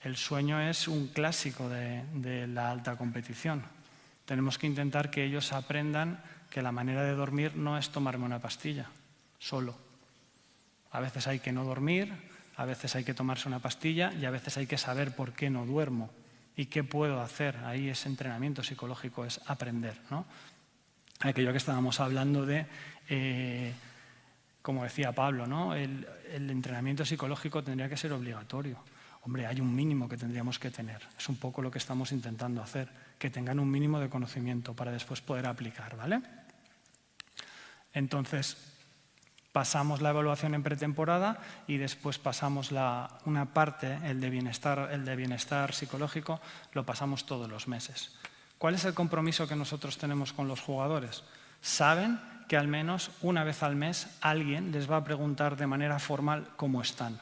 El sueño es un clásico de la alta competición. Tenemos que intentar que ellos aprendan que la manera de dormir no es tomarme una pastilla, solo. A veces hay que no dormir, a veces hay que tomarse una pastilla y a veces hay que saber por qué no duermo y qué puedo hacer. Ahí ese entrenamiento psicológico es aprender, ¿no? Aquello que estábamos hablando de, como decía Pablo, ¿no? El entrenamiento psicológico tendría que ser obligatorio. Hombre, hay un mínimo que tendríamos que tener. Es un poco lo que estamos intentando hacer, que tengan un mínimo de conocimiento para después poder aplicar, ¿vale? Entonces, pasamos la evaluación en pretemporada y después pasamos una parte, el de bienestar psicológico, lo pasamos todos los meses. ¿Cuál es el compromiso que nosotros tenemos con los jugadores? Saben que al menos una vez al mes alguien les va a preguntar de manera formal cómo están.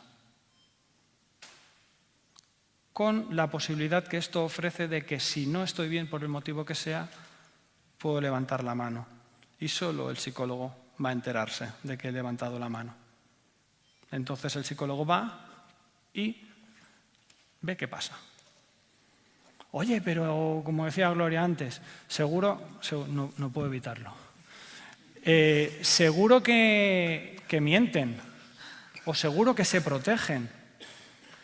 Con la posibilidad que esto ofrece de que si no estoy bien por el motivo que sea, puedo levantar la mano. Y solo el psicólogo va a enterarse de que he levantado la mano. Entonces el psicólogo va y ve qué pasa. Oye, pero como decía Gloria antes, seguro no puedo evitarlo. Seguro que mienten o seguro que se protegen.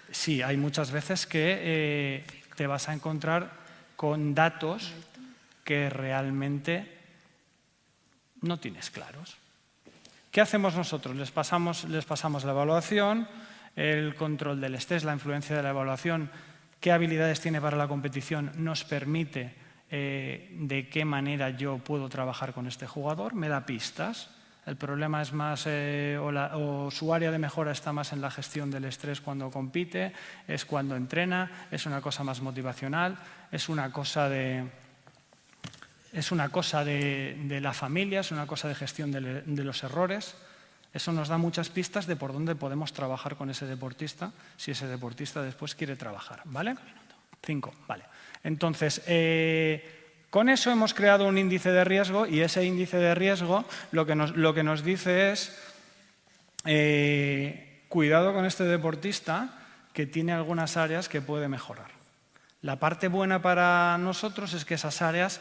Sí, hay muchas veces que te vas a encontrar con datos que realmente no tienes claros. ¿Qué hacemos nosotros? Les pasamos la evaluación, el control del estrés, la influencia de la evaluación, qué habilidades tiene para la competición, nos permite de qué manera yo puedo trabajar con este jugador, me da pistas. El problema es más, o su área de mejora está más en la gestión del estrés cuando compite, es cuando entrena, es una cosa más motivacional, es una cosa de la familia, es una cosa de gestión de los errores. Eso nos da muchas pistas de por dónde podemos trabajar con ese deportista, si ese deportista después quiere trabajar, ¿vale? 5, vale. Entonces, con eso hemos creado un índice de riesgo y ese índice de riesgo lo que nos dice es cuidado con este deportista que tiene algunas áreas que puede mejorar. La parte buena para nosotros es que esas áreas,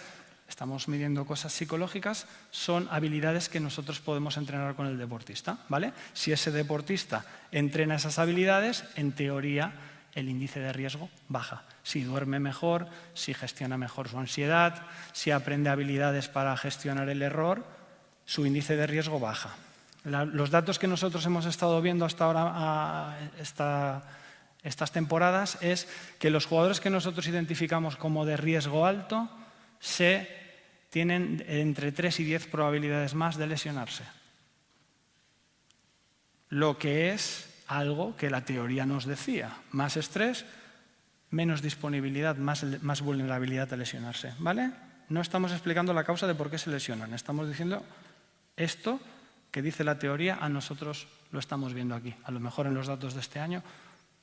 estamos midiendo cosas psicológicas, son habilidades que nosotros podemos entrenar con el deportista, ¿vale? Si ese deportista entrena esas habilidades, en teoría el índice de riesgo baja. Si duerme mejor, si gestiona mejor su ansiedad, si aprende habilidades para gestionar el error, su índice de riesgo baja. Los datos que nosotros hemos estado viendo hasta ahora, estas temporadas, es que los jugadores que nosotros identificamos como de riesgo alto tienen entre 3 y 10 probabilidades más de lesionarse. Lo que es algo que la teoría nos decía, más estrés, menos disponibilidad, más vulnerabilidad a lesionarse, ¿vale? No estamos explicando la causa de por qué se lesionan, estamos diciendo esto que dice la teoría, a nosotros lo estamos viendo aquí. A lo mejor en los datos de este año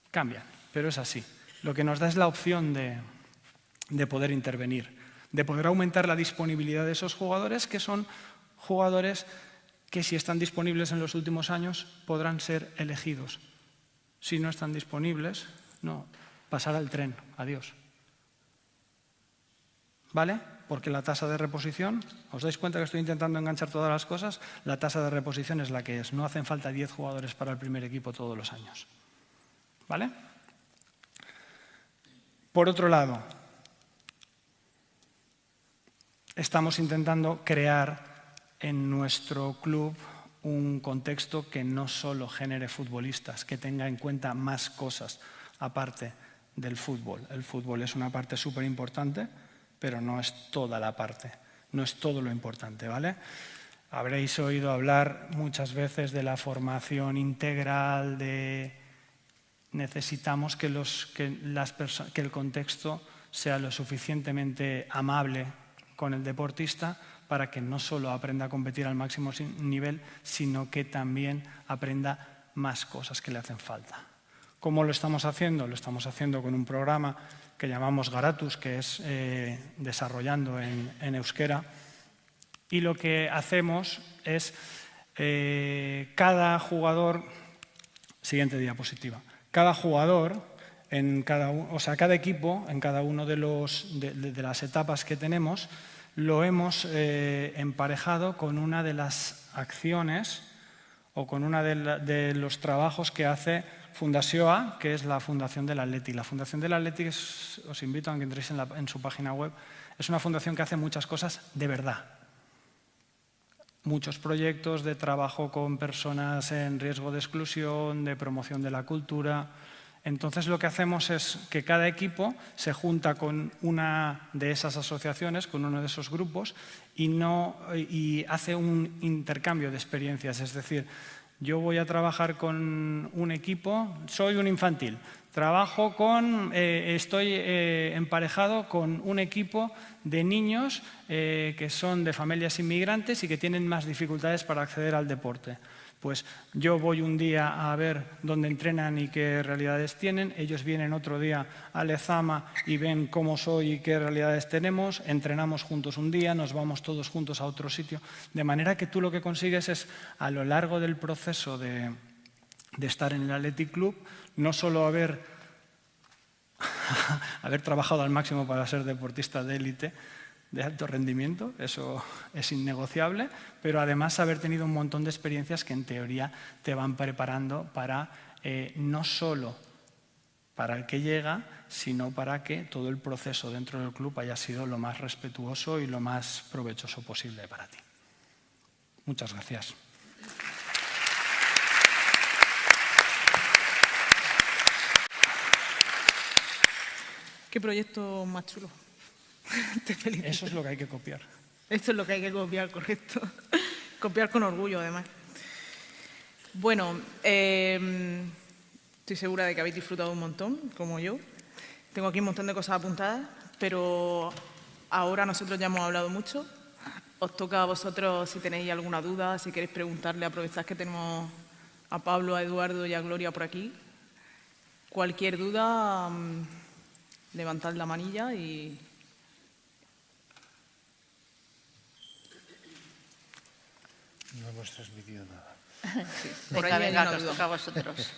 cambian, pero es así. Lo que nos da es la opción de poder intervenir, de poder aumentar la disponibilidad de esos jugadores, que son jugadores que si están disponibles en los últimos años podrán ser elegidos. Si no están disponibles, no, pasar al tren, adiós. ¿Vale? Porque la tasa de reposición, ¿os dais cuenta que estoy intentando enganchar todas las cosas? La tasa de reposición es la que es, no hacen falta 10 jugadores para el primer equipo todos los años. ¿Vale? Por otro lado, estamos intentando crear en nuestro club un contexto que no solo genere futbolistas, que tenga en cuenta más cosas aparte del fútbol. El fútbol es una parte súper importante, pero no es toda la parte, no es todo lo importante, ¿vale? Habréis oído hablar muchas veces de la formación integral, necesitamos que el contexto sea lo suficientemente amable con el deportista para que no solo aprenda a competir al máximo nivel, sino que también aprenda más cosas que le hacen falta. ¿Cómo lo estamos haciendo? Lo estamos haciendo con un programa que llamamos Garatus, que es desarrollando en euskera. Y lo que hacemos es cada jugador... Siguiente diapositiva. Cada jugador, cada equipo, en cada uno de las etapas que tenemos, lo hemos emparejado con una de las acciones o con uno de los trabajos que hace Fundació A, que es la Fundación del Atleti. La Fundación del Atleti, os invito a que entréis en su página web, es una fundación que hace muchas cosas de verdad. Muchos proyectos de trabajo con personas en riesgo de exclusión, de promoción de la cultura. Entonces lo que hacemos es que cada equipo se junta con una de esas asociaciones, con uno de esos grupos y hace un intercambio de experiencias. Es decir, yo voy a trabajar con un equipo, soy un infantil, estoy emparejado con un equipo de niños que son de familias inmigrantes y que tienen más dificultades para acceder al deporte. Pues yo voy un día a ver dónde entrenan y qué realidades tienen, ellos vienen otro día a Lezama y ven cómo soy y qué realidades tenemos, entrenamos juntos un día, nos vamos todos juntos a otro sitio, de manera que tú lo que consigues es, a lo largo del proceso de estar en el Athletic Club, no solo haber trabajado al máximo para ser deportista de élite, de alto rendimiento, eso es innegociable, pero además haber tenido un montón de experiencias que en teoría te van preparando para no solo para el que llega, sino para que todo el proceso dentro del club haya sido lo más respetuoso y lo más provechoso posible para ti. Muchas gracias. Qué proyecto más chulo. Te felicito. Eso es lo que hay que copiar. Esto es lo que hay que copiar, correcto. Copiar con orgullo, además. Bueno, estoy segura de que habéis disfrutado un montón, como yo. Tengo aquí un montón de cosas apuntadas, pero ahora nosotros ya hemos hablado mucho. Os toca a vosotros, si tenéis alguna duda, si queréis preguntarle, aprovechad que tenemos a Pablo, a Eduardo y a Gloria por aquí. Cualquier duda, levantad la manilla y... No hemos transmitido nada. Por ahí Venga, hay venga, una que os duda. toca a vosotros.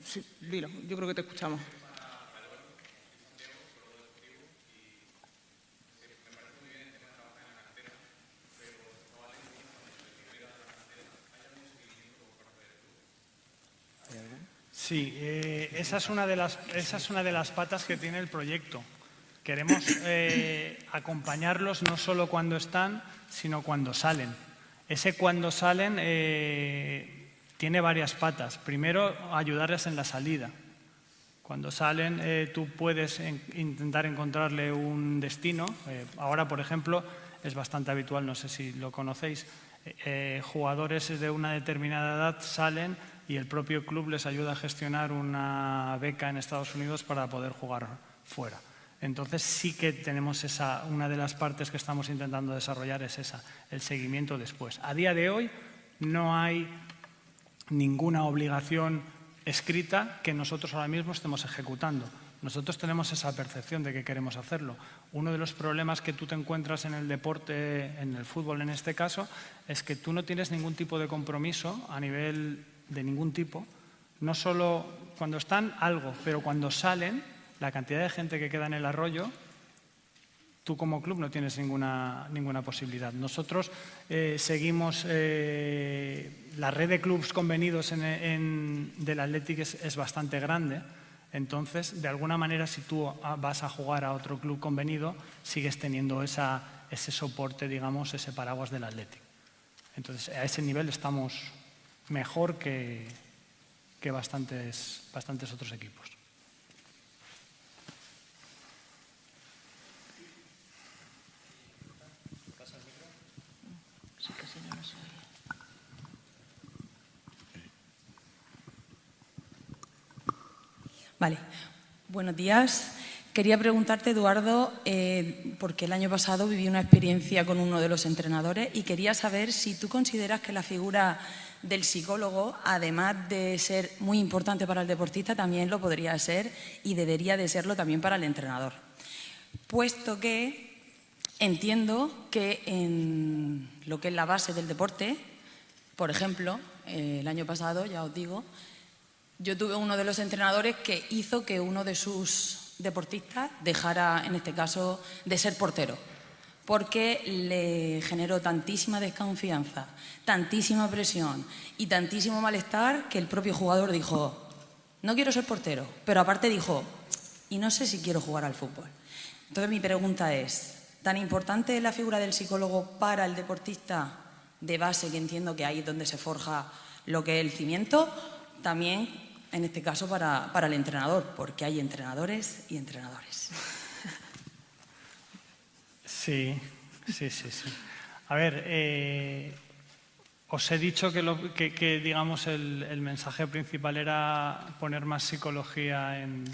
Sí, dilo, yo creo que te escuchamos. Sí, esa es una de las patas que tiene el proyecto. Queremos acompañarlos no solo cuando están, sino cuando salen. Ese cuando salen tiene varias patas. Primero, ayudarles en la salida. Cuando salen, tú puedes intentar encontrarle un destino. Ahora, por ejemplo, es bastante habitual, no sé si lo conocéis, jugadores de una determinada edad salen y el propio club les ayuda a gestionar una beca en Estados Unidos para poder jugar fuera. Entonces sí que tenemos una de las partes que estamos intentando desarrollar es esa, el seguimiento después. A día de hoy no hay ninguna obligación escrita que nosotros ahora mismo estemos ejecutando. Nosotros tenemos esa percepción de que queremos hacerlo. Uno de los problemas que tú te encuentras en el deporte, en el fútbol en este caso, es que tú no tienes ningún tipo de compromiso a nivel de ningún tipo. No solo cuando están algo, pero cuando salen, la cantidad de gente que queda en el arroyo, tú como club no tienes ninguna posibilidad. Nosotros seguimos, la red de clubs convenidos del Athletic es bastante grande. Entonces, de alguna manera, si tú vas a jugar a otro club convenido, sigues teniendo ese soporte, digamos, ese paraguas del Athletic. Entonces, a ese nivel estamos mejor que bastantes otros equipos. Sí, que si no, no se oye. Vale, buenos días. Quería preguntarte, Eduardo, porque el año pasado viví una experiencia con uno de los entrenadores y quería saber si tú consideras que la figura del psicólogo, además de ser muy importante para el deportista, también lo podría ser y debería de serlo también para el entrenador. Puesto que entiendo que en lo que es la base del deporte, por ejemplo, el año pasado, ya os digo, yo tuve uno de los entrenadores que hizo que uno de sus deportistas dejara, en este caso, de ser portero, porque le generó tantísima desconfianza, tantísima presión y tantísimo malestar que el propio jugador dijo, no quiero ser portero, pero aparte dijo, y no sé si quiero jugar al fútbol. Entonces mi pregunta es, ¿tan importante es la figura del psicólogo para el deportista de base, que entiendo que ahí es donde se forja lo que es el cimiento, también en este caso para el entrenador, porque hay entrenadores y entrenadores? Sí. A ver, os he dicho que digamos, el mensaje principal era poner más psicología en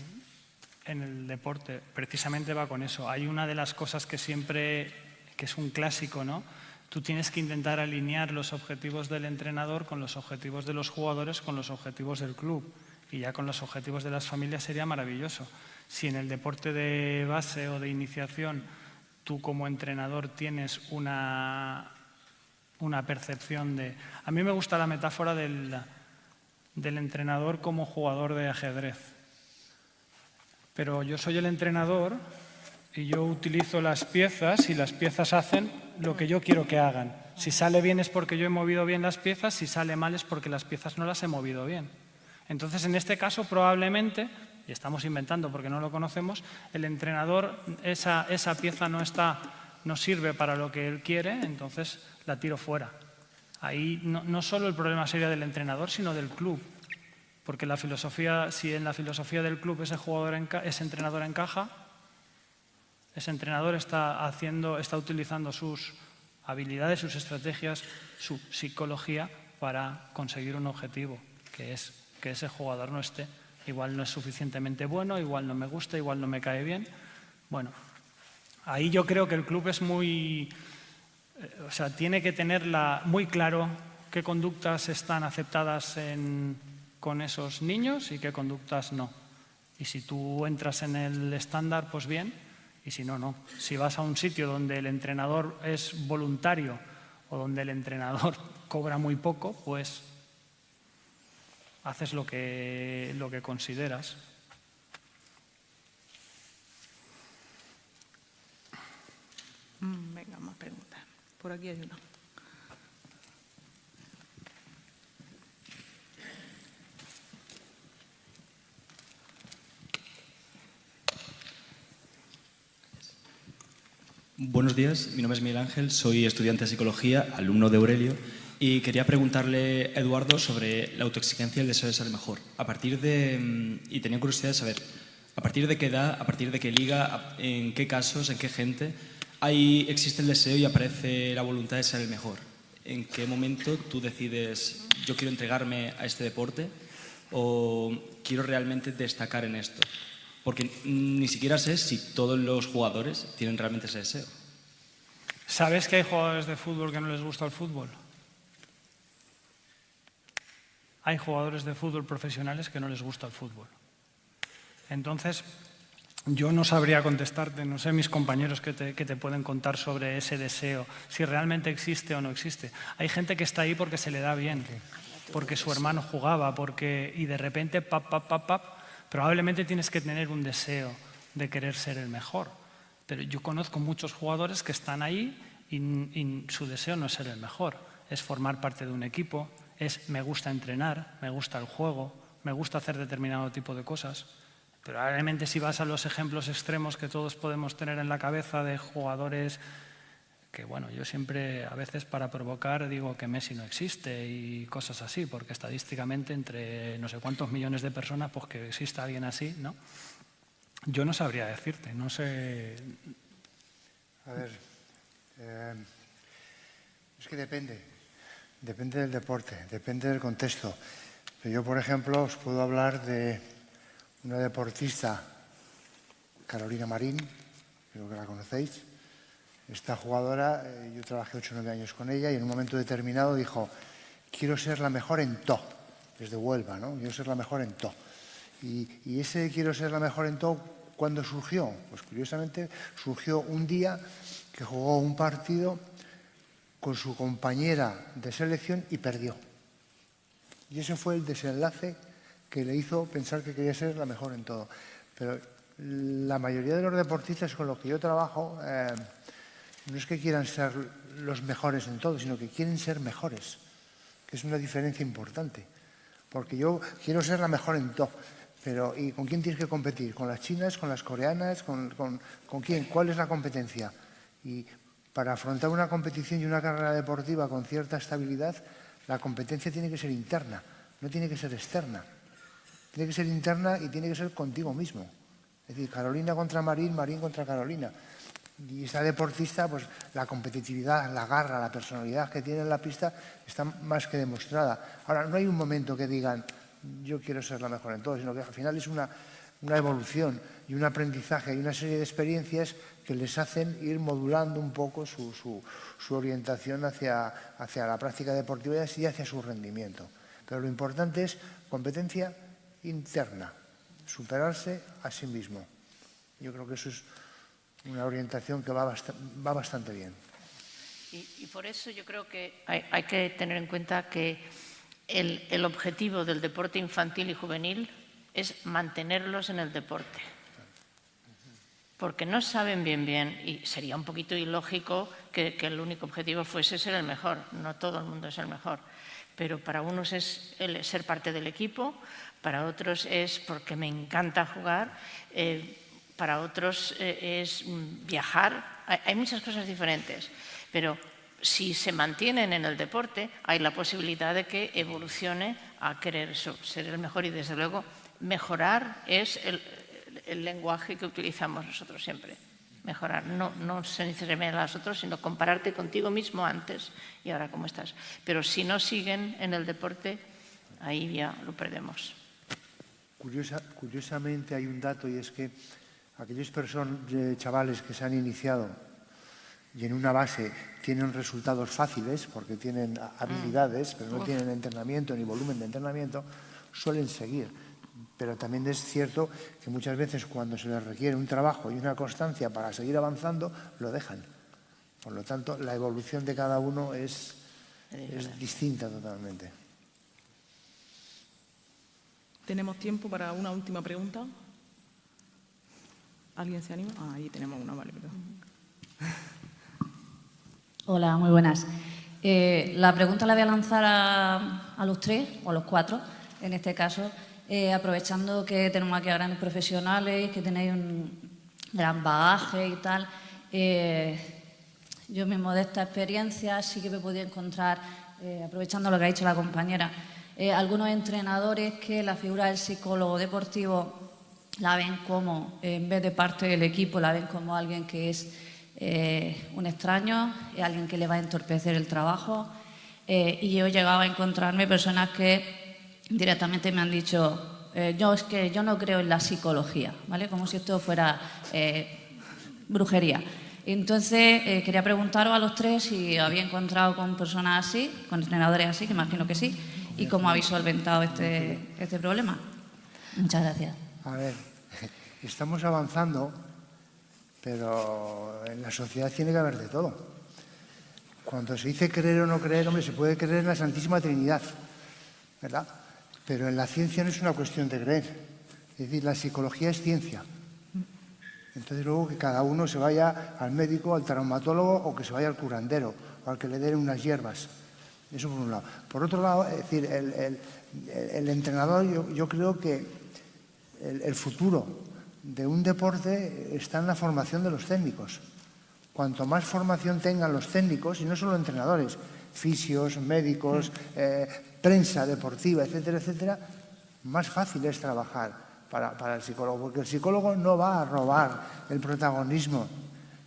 el deporte. Precisamente va con eso. Hay una de las cosas que siempre, que es un clásico, ¿no? Tú tienes que intentar alinear los objetivos del entrenador con los objetivos de los jugadores, con los objetivos del club. Y ya con los objetivos de las familias sería maravilloso. Si en el deporte de base o de iniciación tú como entrenador tienes una percepción de... A mí me gusta la metáfora del entrenador como jugador de ajedrez. Pero yo soy el entrenador y yo utilizo las piezas y las piezas hacen lo que yo quiero que hagan. Si sale bien es porque yo he movido bien las piezas, si sale mal es porque las piezas no las he movido bien. Entonces, en este caso, probablemente, y estamos inventando porque no lo conocemos, el entrenador, esa pieza no sirve para lo que él quiere, entonces la tiro fuera. Ahí no solo el problema sería del entrenador, sino del club. Porque la filosofía, si en la filosofía del club ese entrenador encaja, Ese entrenador está utilizando sus habilidades, sus estrategias, su psicología para conseguir un objetivo, que es que ese jugador no esté. Igual no es suficientemente bueno, igual no me gusta, igual no me cae bien. Bueno, ahí yo creo que el club es tiene que tener muy claro qué conductas están aceptadas con esos niños y qué conductas no. Y si tú entras en el estándar, pues bien, y si no, no. Si vas a un sitio donde el entrenador es voluntario o donde el entrenador cobra muy poco, pues haces lo que consideras. Venga, más preguntas. Por aquí hay una. Buenos días, mi nombre es Miguel Ángel, soy estudiante de Psicología, alumno de Aurelio, y quería preguntarle a Eduardo sobre la autoexigencia y el deseo de ser mejor. Y tenía curiosidad de saber, ¿a partir de qué edad, a partir de qué liga, en qué casos, en qué gente, existe el deseo y aparece la voluntad de ser el mejor? ¿En qué momento tú decides, yo quiero entregarme a este deporte o quiero realmente destacar en esto? Porque ni siquiera sé si todos los jugadores tienen realmente ese deseo. ¿Sabes que hay jugadores de fútbol que no les gusta el fútbol? Hay jugadores de fútbol profesionales que no les gusta el fútbol. Entonces, yo no sabría contestarte, no sé mis compañeros que te pueden contar sobre ese deseo, si realmente existe o no existe. Hay gente que está ahí porque se le da bien, porque su hermano jugaba, y de repente, probablemente tienes que tener un deseo de querer ser el mejor. Pero yo conozco muchos jugadores que están ahí y su deseo no es ser el mejor, es formar parte de un equipo, me gusta entrenar, me gusta el juego, me gusta hacer determinado tipo de cosas. Pero probablemente si vas a los ejemplos extremos que todos podemos tener en la cabeza de jugadores que, bueno, yo siempre a veces para provocar digo que Messi no existe y cosas así, porque estadísticamente entre no sé cuántos millones de personas, pues que exista alguien así, ¿no? Yo no sabría decirte, no sé. A ver, es que depende del deporte, depende del contexto. Pero yo, por ejemplo, os puedo hablar de una deportista, Carolina Marín, creo que la conocéis. Esta jugadora, yo trabajé 8 o 9 años con ella y en un momento determinado dijo, quiero ser la mejor en todo, desde Huelva, ¿no? Quiero ser la mejor en todo. Y ese quiero ser la mejor en todo, ¿cuándo surgió? Pues curiosamente surgió un día que jugó un partido con su compañera de selección y perdió. Y ese fue el desenlace que le hizo pensar que quería ser la mejor en todo. Pero la mayoría de los deportistas con los que yo trabajo no es que quieran ser los mejores en todo, sino que quieren ser mejores, que es una diferencia importante. Porque yo quiero ser la mejor en todo, pero ¿y con quién tienes que competir? ¿Con las chinas, con las coreanas? ¿Con quién? ¿Cuál es la competencia? Y para afrontar una competición y una carrera deportiva con cierta estabilidad, la competencia tiene que ser interna, no tiene que ser externa. Tiene que ser interna y tiene que ser contigo mismo. Es decir, Carolina contra Marín, Marín contra Carolina. Y esta deportista, pues la competitividad, la garra, la personalidad que tiene en la pista está más que demostrada. Ahora, no hay un momento que digan, yo quiero ser la mejor en todo, sino que al final es una evolución y un aprendizaje y una serie de experiencias que les hacen ir modulando un poco su orientación hacia la práctica deportiva y hacia su rendimiento. Pero lo importante es competencia interna, superarse a sí mismo. Yo creo que eso es una orientación que va bastante bien. Y por eso yo creo que hay que tener en cuenta que el objetivo del deporte infantil y juvenil es mantenerlos en el deporte. Porque no saben bien, y sería un poquito ilógico que el único objetivo fuese ser el mejor. No todo el mundo es el mejor. Pero para unos es ser parte del equipo, para otros es porque me encanta jugar, para otros es viajar. Hay muchas cosas diferentes, pero si se mantienen en el deporte hay la posibilidad de que evolucione a querer ser el mejor y desde luego mejorar es el lenguaje que utilizamos nosotros siempre. mejorar. No necesariamente a los otros, sino compararte contigo mismo antes y ahora cómo estás. Pero si no siguen en el deporte, ahí ya lo perdemos. Curiosamente hay un dato, y es que aquellos chavales que se han iniciado y en una base tienen resultados fáciles porque tienen habilidades, pero no tienen entrenamiento ni volumen de entrenamiento, suelen seguir. Pero también es cierto que muchas veces cuando se les requiere un trabajo y una constancia para seguir avanzando, lo dejan. Por lo tanto, la evolución de cada uno es distinta totalmente. Tenemos tiempo para una última pregunta. ¿Alguien se anima? Ah, ahí tenemos una, vale, perdón. Hola, muy buenas. La pregunta la voy a lanzar a los tres, o a los cuatro, en este caso, aprovechando que tenemos aquí a grandes profesionales, que tenéis un gran bagaje y tal. Yo, mi modesta experiencia, sí que me he podido encontrar, aprovechando lo que ha dicho la compañera, algunos entrenadores que la figura del psicólogo deportivo la ven como, en vez de parte del equipo, la ven como alguien que es un extraño, alguien que le va a entorpecer el trabajo. Y yo he llegado a encontrarme personas que directamente me han dicho, es que yo no creo en la psicología, ¿vale? Como si esto fuera brujería. Entonces, quería preguntaros a los tres si había encontrado con personas así, con entrenadores así, que imagino que sí, y cómo habéis solventado este problema. Muchas gracias. A ver, estamos avanzando, pero en la sociedad tiene que haber de todo. Cuando se dice creer o no creer, hombre, se puede creer en la Santísima Trinidad, ¿verdad? Pero en la ciencia no es una cuestión de creer. Es decir, la psicología es ciencia. Entonces luego que cada uno se vaya al médico, al traumatólogo, o que se vaya al curandero, o al que le den unas hierbas. Eso por un lado. Por otro lado, es decir, el entrenador, yo creo que el futuro de un deporte está en la formación de los técnicos. Cuanto más formación tengan los técnicos, y no solo entrenadores, fisios, médicos, prensa deportiva, etcétera, etcétera, más fácil es trabajar para el psicólogo, porque el psicólogo no va a robar el protagonismo,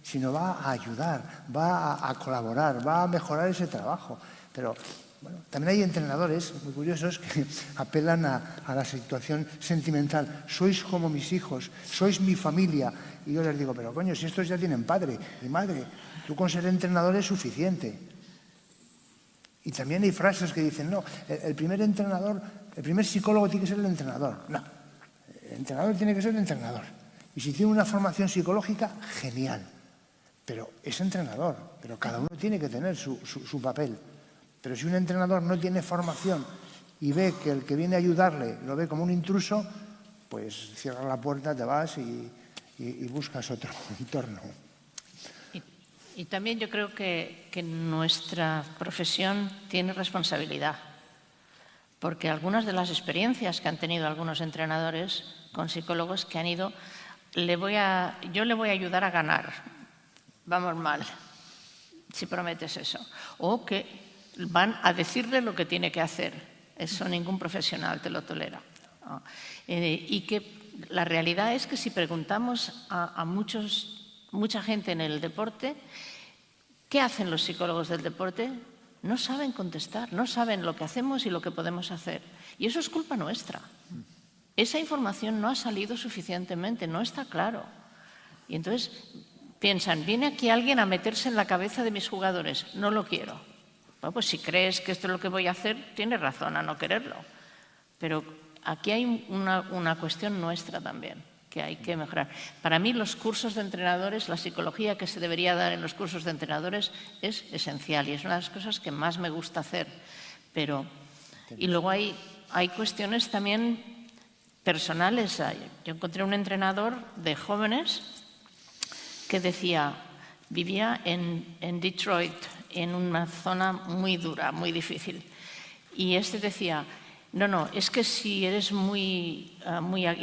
sino va a ayudar, va a colaborar, va a mejorar ese trabajo. Pero bueno, también hay entrenadores muy curiosos que apelan a la situación sentimental. Sois como mis hijos, sois mi familia. Y yo les digo, pero coño, si estos ya tienen padre y madre, tú con ser entrenador es suficiente. Y también hay frases que dicen, no, el primer psicólogo tiene que ser el entrenador. No, el entrenador tiene que ser el entrenador. Y si tiene una formación psicológica, genial. Pero es entrenador, pero cada uno tiene que tener su papel. Pero si un entrenador no tiene formación y ve que el que viene a ayudarle lo ve como un intruso, pues cierra la puerta, te vas y buscas otro entorno. Y también yo creo que nuestra profesión tiene responsabilidad, porque algunas de las experiencias que han tenido algunos entrenadores con psicólogos que han ido, yo le voy a ayudar a ganar, vamos mal, si prometes eso, o que van a decirle lo que tiene que hacer. Eso ningún profesional te lo tolera. Y que la realidad es que si preguntamos a mucha gente en el deporte, ¿qué hacen los psicólogos del deporte? No saben contestar, no saben lo que hacemos y lo que podemos hacer. Y eso es culpa nuestra. Esa información no ha salido suficientemente, no está claro. Y entonces piensan, viene aquí alguien a meterse en la cabeza de mis jugadores, no lo quiero. Bueno, pues si crees que esto es lo que voy a hacer, tienes razón a no quererlo. Pero aquí hay una cuestión nuestra también, que hay que mejorar. Para mí los cursos de entrenadores, la psicología que se debería dar en los cursos de entrenadores es esencial y es una de las cosas que más me gusta hacer. Y luego hay cuestiones también personales. Yo encontré un entrenador de jóvenes que decía, vivía en Detroit, en una zona muy dura, muy difícil. Y decía, no, es que si eres y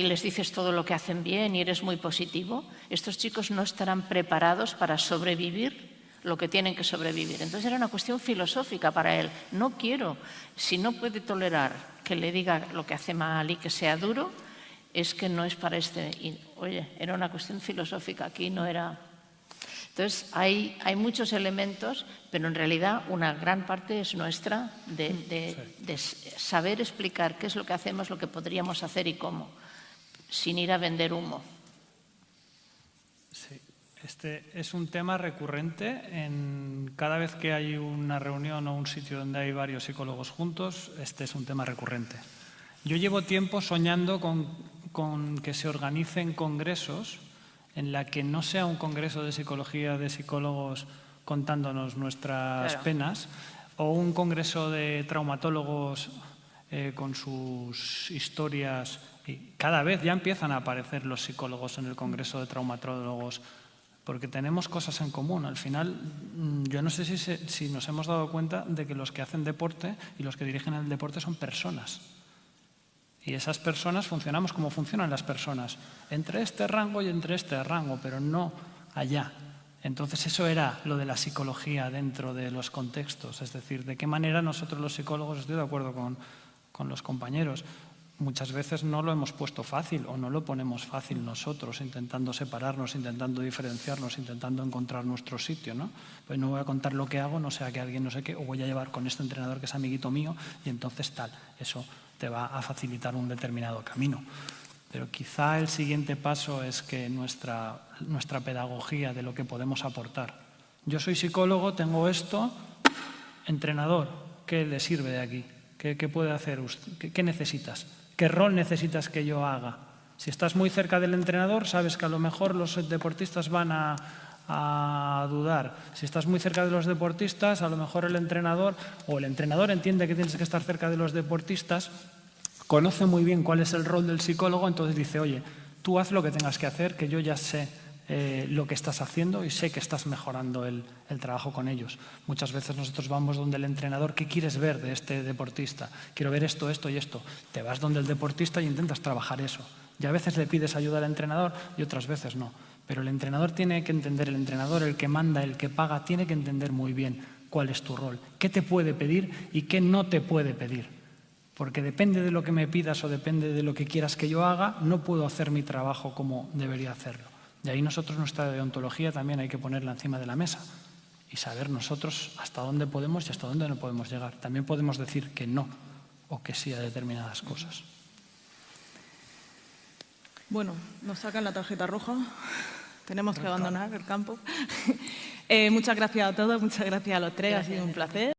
les dices todo lo que hacen bien y eres muy positivo, estos chicos no estarán preparados para sobrevivir lo que tienen que sobrevivir. Entonces era una cuestión filosófica para él. No quiero, si no puede tolerar que le diga lo que hace mal y que sea duro, es que no es para Y, oye, era una cuestión filosófica, aquí no era Entonces, hay muchos elementos, pero en realidad una gran parte es nuestra de saber explicar qué es lo que hacemos, lo que podríamos hacer y cómo, sin ir a vender humo. Sí, este es un tema recurrente. Cada vez que hay una reunión o un sitio donde hay varios psicólogos juntos, este es un tema recurrente. Yo llevo tiempo soñando con que se organicen congresos en la que no sea un congreso de psicología de psicólogos contándonos nuestras penas, o un congreso de traumatólogos con sus historias. Y cada vez ya empiezan a aparecer los psicólogos en el congreso de traumatólogos, porque tenemos cosas en común. Al final, yo no sé si nos hemos dado cuenta de que los que hacen deporte y los que dirigen el deporte son personas. Y esas personas funcionamos como funcionan las personas, entre este rango y entre este rango, pero no allá. Entonces eso era lo de la psicología dentro de los contextos, es decir, de qué manera nosotros los psicólogos, estoy de acuerdo con los compañeros, muchas veces no lo hemos puesto fácil o no lo ponemos fácil nosotros, intentando separarnos, intentando diferenciarnos, intentando encontrar nuestro sitio, ¿no? Pues no voy a contar lo que hago, no sea que alguien no sé qué, o voy a llevar con este entrenador que es amiguito mío y entonces tal, eso te va a facilitar un determinado camino. Pero quizá el siguiente paso es que nuestra pedagogía de lo que podemos aportar. Yo soy psicólogo, tengo esto, entrenador, ¿qué le sirve de aquí? ¿Qué puede hacer usted? ¿Qué necesitas? ¿Qué rol necesitas que yo haga? Si estás muy cerca del entrenador, sabes que a lo mejor los deportistas van a dudar. Si estás muy cerca de los deportistas, a lo mejor el entrenador entiende que tienes que estar cerca de los deportistas, conoce muy bien cuál es el rol del psicólogo, entonces dice, oye, tú haz lo que tengas que hacer, que yo ya sé lo que estás haciendo y sé que estás mejorando el trabajo con ellos. Muchas veces nosotros vamos donde el entrenador, ¿qué quieres ver de este deportista? Quiero ver esto, esto y esto. Te vas donde el deportista y intentas trabajar eso. Y a veces le pides ayuda al entrenador y otras veces no. Pero el entrenador tiene que entender, el entrenador, el que manda, el que paga, tiene que entender muy bien cuál es tu rol, qué te puede pedir y qué no te puede pedir. Porque depende de lo que me pidas o depende de lo que quieras que yo haga, no puedo hacer mi trabajo como debería hacerlo. Y ahí nosotros nuestra deontología también hay que ponerla encima de la mesa y saber nosotros hasta dónde podemos y hasta dónde no podemos llegar. También podemos decir que no o que sí a determinadas cosas. Bueno, nos sacan la tarjeta roja. Tenemos que abandonar el campo. Muchas gracias a todos, muchas gracias a los tres, ha sido un placer.